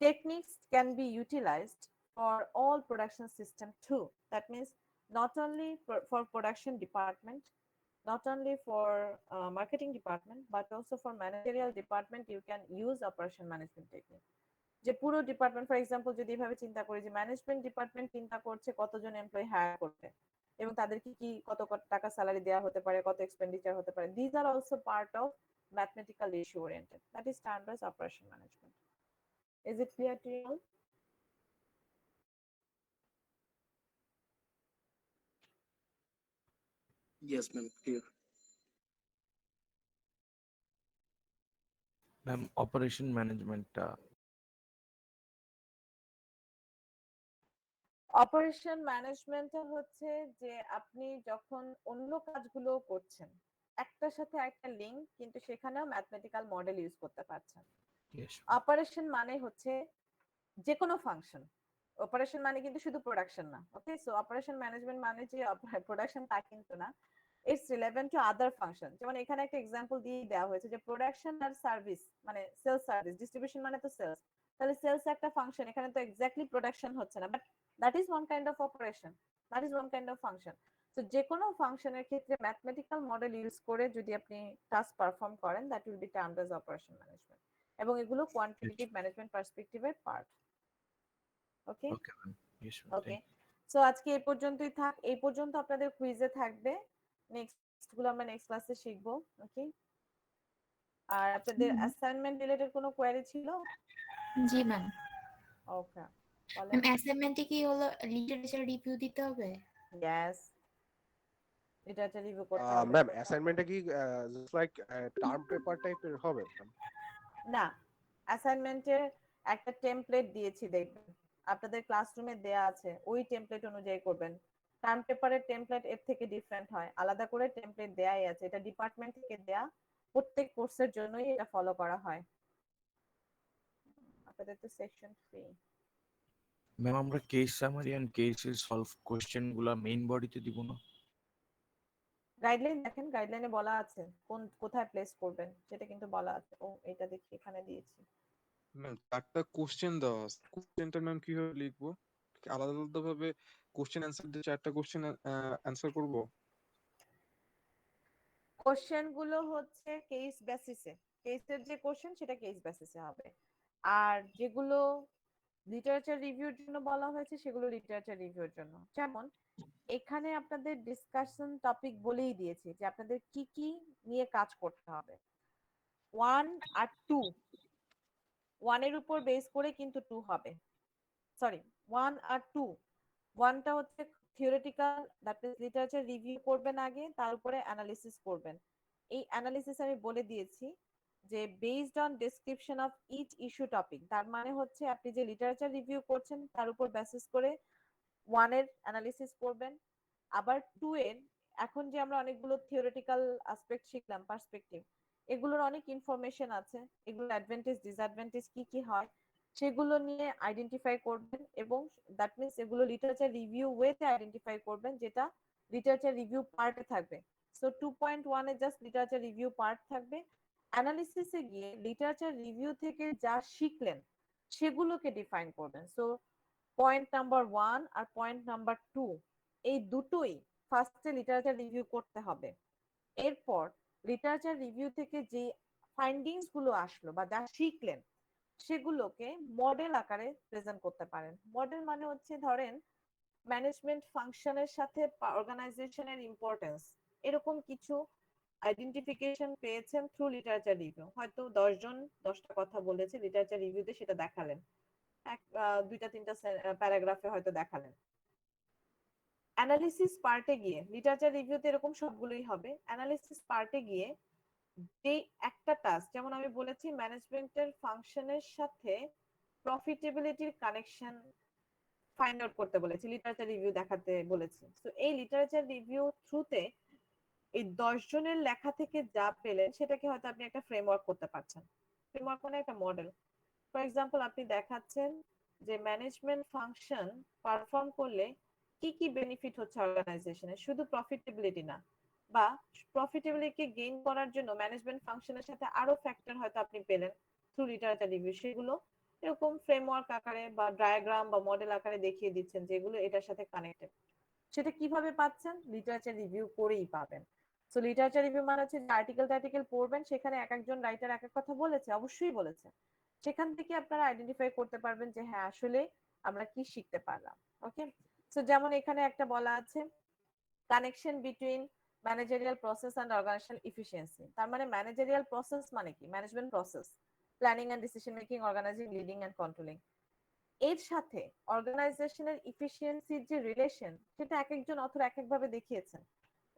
Techniques can be utilized for all production system too. That means not only for production department, not only for marketing department, but also for managerial department you can use operation management technique. যে পুরো department, for example যদি এভাবে চিন্তা করি যে management department চিন্তা করছে কতজন এমপ্লয়ি হায়ার করবে এবং তাদেরকে কি কত টাকা স্যালারি দেওয়া হতে পারে, কত এক্সপেন্ডিচার হতে পারে, these are also part of mathematical issue oriented. That is termed as operation management. Is it clear to you all? Yes, ma'am. Clear. Ma'am, operation management. Operation ম্যানেজমেন্টটা হচ্ছে যে আপনি যখন অন্য কাজগুলো করছেন, একটার সাথে একটা লিঙ্ক, কিন্তু সেখানেও ম্যাথমেটিক্যাল মডেল ইউজ করতে পারছেন। Yes. অপারেশন মানে হচ্ছে যে কোনো ফাংশন, অপারেশন মানে কিন্তু শুধু প্রোডাকশন না। ওকে, সো অপারেশন ম্যানেজমেন্ট মানে যে প্রোডাকশন তা কিন্তু না, it's relevant to other function. যেমন এখানে একটা এক্সাম্পল দিয়ে দেওয়া হয়েছে যে প্রোডাকশন আর সার্ভিস মানে সেলস সার্ভিস, ডিস্ট্রিবিউশন মানে তো সেলস, তাহলে সেলস একটা ফাংশন, এখানে তো এক্স্যাক্টলি প্রোডাকশন হচ্ছে না, but that is one kind of operation, that is one kind of function. তো যে কোনো ফাংশনের ক্ষেত্রে ম্যাথমেটিক্যাল মডেল ইউজ করে যদি আপনি টাস্ক পারফর্ম করেন, that will be termed as operation management, এবং এগুলো কোয়ান্টিটেটিভ ম্যানেজমেন্ট পার্সপেক্টিভের পার্ট। ওকে Okay, ma'am. Yes, ma'am. ওকে, সো আজকে এই পর্যন্তই থাক। এই পর্যন্ত আপনাদের কুইজে থাকবে, নেক্সট গুলো আমরা নেক্সট ক্লাসে শিখবো। ওকে, আর আপনাদের অ্যাসাইনমেন্ট রিলেটেড কোনো কোয়েরি ছিল? জি ম্যাম। ওকে, বলেন। ম্যাম অ্যাসাইনমেন্টে কি হলো লিটারেচার রিভিউ দিতে হবে? ইয়েস, লিটারেচার রিভিউ করতে হবে। ম্যাম অ্যাসাইনমেন্টটা কি জাস্ট লাইক টার্ম পেপার টাইপের হবে? না, অ্যাসাইনমেন্টের একটা টেমপ্লেট দিয়েছি, দেখবেন আপনাদের ক্লাসরুমে দেয়া আছে, ওই টেমপ্লেট অনুযায়ী করবেন। টার্ম পেপারের টেমপ্লেট এর থেকে ডিফারেন্ট হয়, আলাদা করে টেমপ্লেট দেয়াই আছে, এটা ডিপার্টমেন্ট থেকে দেয়া, প্রত্যেক কোর্সের জন্যই এটা ফলো করা হয়। আপনাদের তো সেকশন 3। ম্যাম আমরা case summary and case solve question গুলা মেইন বডিতে দিব না? গাইডলাইন দেখেন, গাইডলাইনে বলা আছে কোথায় প্লেস করবেন, সেটা কিন্তু বলা আছে। ও এটা দেখি এখানে দিয়েছি। ম্যাম 4টা কোশ্চেন দেওয়া আছে, কোশ্চেনটা ম্যাম কিভাবে লিখবো? আলাদা আলাদা ভাবে কোশ্চেন অ্যান্সার দিয়ে 4টা কোশ্চেন অ্যান্সার করব? কোশ্চেন গুলো হচ্ছে কেস বেসিসে, কেসের যে কোশ্চেন সেটা কেস বেসিসে হবে। আর যেগুলো লিটারেচার রিভিউর জন্য বলা হয়েছে সেগুলো লিটারেচার রিভিউর জন্য। যেমন এখানে আপনাদের ডিসকাশন টপিক বলেই দিয়েছি যে আপনাদের কি কি নিয়ে কাজ করতে হবে। 1 আর 2, 1 এর উপর বেস করে কিন্তু 2 হবে। সরি, 1 আর 2, 1টা হচ্ছে theoretical, that means literature review করবেন আগে, তার উপরে অ্যানালিসিস করবেন। এই অ্যানালিসিস আমি বলে দিয়েছি যে based on description of each issue topic, তার মানে হচ্ছে আপনি যে লিটারেচার রিভিউ করছেন তার উপর বেসিস করে 1 এর অ্যানালিসিস করবেন। আবার 2 এর, এখন যে আমরা অনেকগুলো থিওরিটিক্যাল অ্যাসপেক্ট শিখলাম, পার্সপেক্টিভ, এগুলোর অনেক ইনফরমেশন আছে, এগুলোর অ্যাডভান্টেজ ডিসঅ্যাডভান্টেজ কি কি হয় সেগুলো নিয়ে আইডেন্টিফাই করবেন, এবং দ্যাট মিন্স এগুলো লিটারেচার রিভিউ ওয়েতে আইডেন্টিফাই করবেন, যেটা লিটারেচার রিভিউ পার্টে থাকবে। সো 2.1 এ জাস্ট লিটারেচার রিভিউ পার্ট থাকবে। অ্যানালিসিসে গিয়ে লিটারেচার রিভিউ থেকে যা শিখলেন সেগুলোকে ডিফাইন করবেন। সো পয়েন্ট নাম্বার 1 আর পয়েন্ট নাম্বার 2, এই দুটোই ফার্স্টে লিটারেচার রিভিউ করতে হবে। এরপর লিটারেচার রিভিউ থেকে যে ফাইন্ডিংস গুলো আসলো বা যা শিখলেন সেগুলোকে মডেল আকারে প্রেজেন্ট করতে পারেন। মডেল মানে হচ্ছে ধরেন ম্যানেজমেন্ট ফাংশনের সাথে অর্গানাইজেশনের ইম্পর্টেন্স, এরকম কিছু আইডেন্টিফিকেশন পেয়েছেন থ্রু লিটারেচার রিভিউ। হয়তো 10 জন 10টা কথা বলেছে লিটারেচার রিভিউতে, সেটা দেখালেন, দুইটা তিনটা প্যারাগ্রাফে হয়তো দেখালেন। অ্যানালিসিস পার্টে গিয়ে, লিটারেচার রিভিউতে এরকম সবগুলোই হবে, অ্যানালিসিস পার্টে গিয়ে যে একটা টাস্ক, যেমন আমি বলেছি ম্যানেজমেন্টের ফাংশনের সাথে প্রফিটেবিলিটির কানেকশন ফাইন্ড আউট করতে বলেছি, লিটারেচার রিভিউ দেখাতে বলেছি। তো এই লিটারেচার রিভিউ থ্রুতে এই 10 জনের লেখা থেকে যা পেলেন সেটাকে হয়তো আপনি একটা ফ্রেমওয়ার্ক করতে পারছেন। ফ্রেমওয়ার্ক মানে একটা মডেল। ফর এক্সাম্পল আপনি দেখাচ্ছেন যে ম্যানেজমেন্ট ফাংশন পারফর্ম করলে কি কি বেনিফিট হচ্ছে অর্গানাইজেশনে, শুধু প্রফিটেবিলিটি না, বা প্রফিটেবিলিটি গেইন করার জন্য ম্যানেজমেন্ট ফাংশনের সাথে আরো ফ্যাক্টর হয়তো আপনি পেলেন থ্রু লিটারেচার রিভিউ, সেগুলো এরকম ফ্রেমওয়ার্ক আকারে বা ডায়াগ্রাম বা মডেল আকারে দেখিয়ে দিচ্ছেন যেগুলো এটার সাথে কানেক্টেড। সেটা কিভাবে পাচ্ছেন? লিটারেচার রিভিউ করেই পাবেন। সো লিটারেচার রিভিউ মানে হচ্ছে আর্টিকেল পড়বেন, সেখানে এক একজন রাইটার এক এক কথা বলেছে, অবশ্যই বলেছে, সেখান থেকে আপনারা আইডেন্টিফাই করতে পারবেন যে হ্যাঁ আসলে আমরা কি শিখতে পারলাম। ওকে, সো যেমন এখানে একটা বলা আছে connection between managerial process and organisational efficiency. তার মানে ম্যানেজারিয়াল প্রসেস মানে কি? Management process, planning and decision making, organising, leading and controlling. এর সাথে অর্গানাইজেশনের ইফিসিয়েন্সির যে রিলেশন, সেটা এক একজন অথর এক একভাবে দেখিয়েছেন।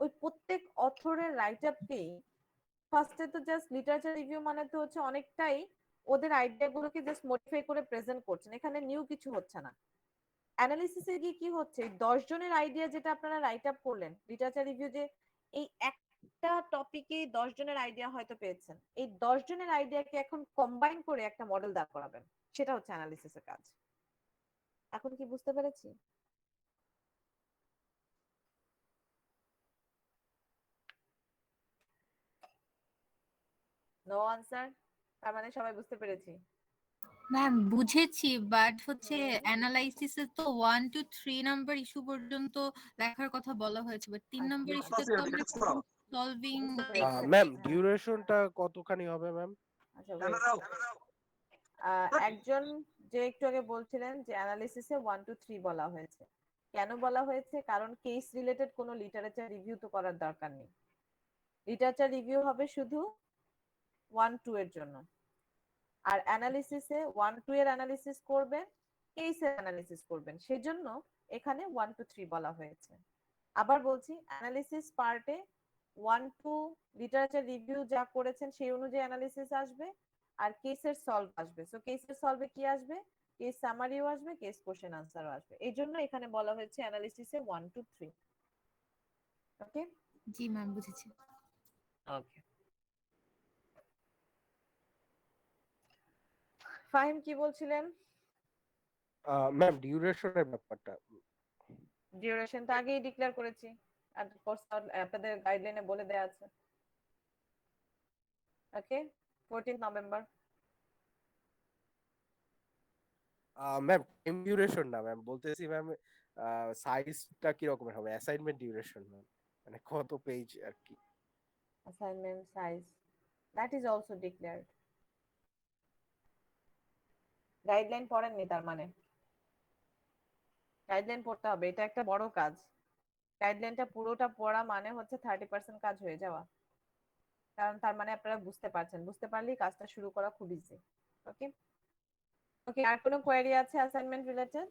ওই প্রত্যেক অথরের রাইট আপকেই ফার্স্টে তো জাস্ট লিটারেচার রিভিউ মানে তো হচ্ছে অনেকটাই ওদের আইডিয়া গুলোকে জাস্ট মডিফাই করে প্রেজেন্ট করছেন, এখানে নিউ কিছু হচ্ছে না। অ্যানালিসিসে গিয়ে কি হচ্ছে, 10 জনের আইডিয়া যেটা আপনারা রাইট আপ করলেন লিটারেচার রিভিউ, যে এই একটা টপিকে 10 জনের আইডিয়া হয়তো পেয়েছেন, এই 10 জনের আইডিয়াকে এখন কম্বাইন করে একটা মডেল দাঁড় করাবেন, সেটা হচ্ছে অ্যানালিসিসের কাজ। এখন কি বুঝতে পেরেছি? নো আনসার, তার মানে সবাই বুঝতে পেরেছি। ম্যাম বুঝেছি, বাট হচ্ছে অ্যানালাইসিসে তো 1 to 3 নাম্বার ইস্যু পর্যন্ত লেখার কথা বলা হয়েছে, বাট 3 নাম্বার ইস্যুতে তো আমরা সলভিং বুঝতে পেরেছি। ম্যাম হ্যাঁ। ডিউরেশনটা কতখানি হবে ম্যাম? আচ্ছা wait. একজন যে একটু আগে বলছিলেন যে অ্যানালিসিসে 1 to 3 বলা হয়েছে, কেন বলা হয়েছে? কারণ কেস রিলেটেড কোনো লিটারেচার রিভিউ তো করার দরকার নেই, লিটারেচার রিভিউ হবে শুধু 1-2 এর জন্য। আর অ্যানালিসিসে 1-2 এর অ্যানালিসিস করবেন, কেসের অ্যানালিসিস করবেন, সেজন্য এখানে 1 to 3 বলা হয়েছে। আবার বলছি, অ্যানালিসিস পার্টে 1-2 লিটারেচার রিভিউ যা করেছেন সেই অনুযায়ী অ্যানালিসিস আসবে, আর কেসের সলভ আসবে। সো কেসের সলভে কি আসবে? কেস সামারিও আসবে, কেস কোশ্চেন আনসারও আসবে। এই জন্য এখানে বলা হয়েছে অ্যানালিসিসে 1 to 3। ওকে, জি ম্যাম বুঝেছি। ওকে। ফাহিম কি বলছিলেন? ম্যাম ডিউরেশনের ব্যাপারটা। ডিউরেশনটা আগেই ডিক্লেয়ার করেছি, আর কোর্স আপনাদের গাইডলাইনে বলে দেয়া আছে। ওকে, 14th November. Ma'am time duration না ম্যাম, বলতেছি ম্যাম সাইজটা কি রকমের হবে, অ্যাসাইনমেন্ট ডিউরেশন ম্যাম, মানে কত পেজ আর কি। Assignment size, that is also declared. Guideline পড়েননি তার মানে? গাইডলাইন পড়তে হবে, এটা একটা বড় কাজ। গাইডলাইনটা পুরোটা পড়া মানে হচ্ছে 30% কাজ হয়ে যাওয়া। কারণ তার মানে আপনারা বুঝতে পারছেন, বুঝতে পারলেই কাজটা শুরু করা খুব ইজি। ওকে ওকে, আর কোনো কোয়েরি আছে অ্যাসাইনমেন্ট রিলেটেড?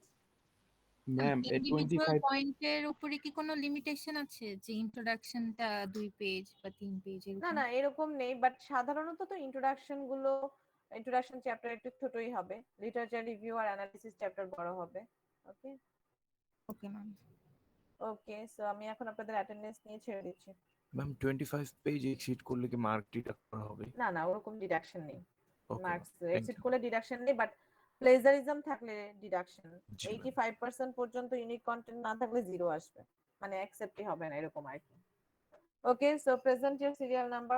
ম্যাম ইন্ডিভিজুয়াল 25 পয়েন্টের উপরে কি কোনো লিমিটেশন আছে যে ইন্ট্রোডাকশনটা 2 পেজ বা 3 পেজ না এরকম? না এরকম নেই, বাট সাধারণত তো ইন্ট্রোডাকশন চ্যাপ্টার একটু ছোটই হবে, লিটারেচার রিভিউ আর অ্যানালিসিস চ্যাপ্টার বড় হবে। ওকে ওকে ম্যাম। ওকে, সো আমি এখন আপনাদের অ্যাটেন্ডেন্স নিয়ে ছেড়ে দিচ্ছি। ম্যাম 25 পেজ এক্সিড করলে কি মার্ক ডিডাক্ট করা হবে? না না ওরকম ডিডাকশন নেই, ওকে মার্কস থ্যাংক এক্সিট ইউ। করলে ডিডাকশন নেই, বাট প্লেজারিজম থাকলে ডিডাকশন। জি ম্যাম। 85% পর্যন্ত ইউনিক কন্টেন্ট না থাকলে 0 আসবে, মানে অ্যাকসেপ্টই হবে না এরকম আর কি। Okay, so present your serial number.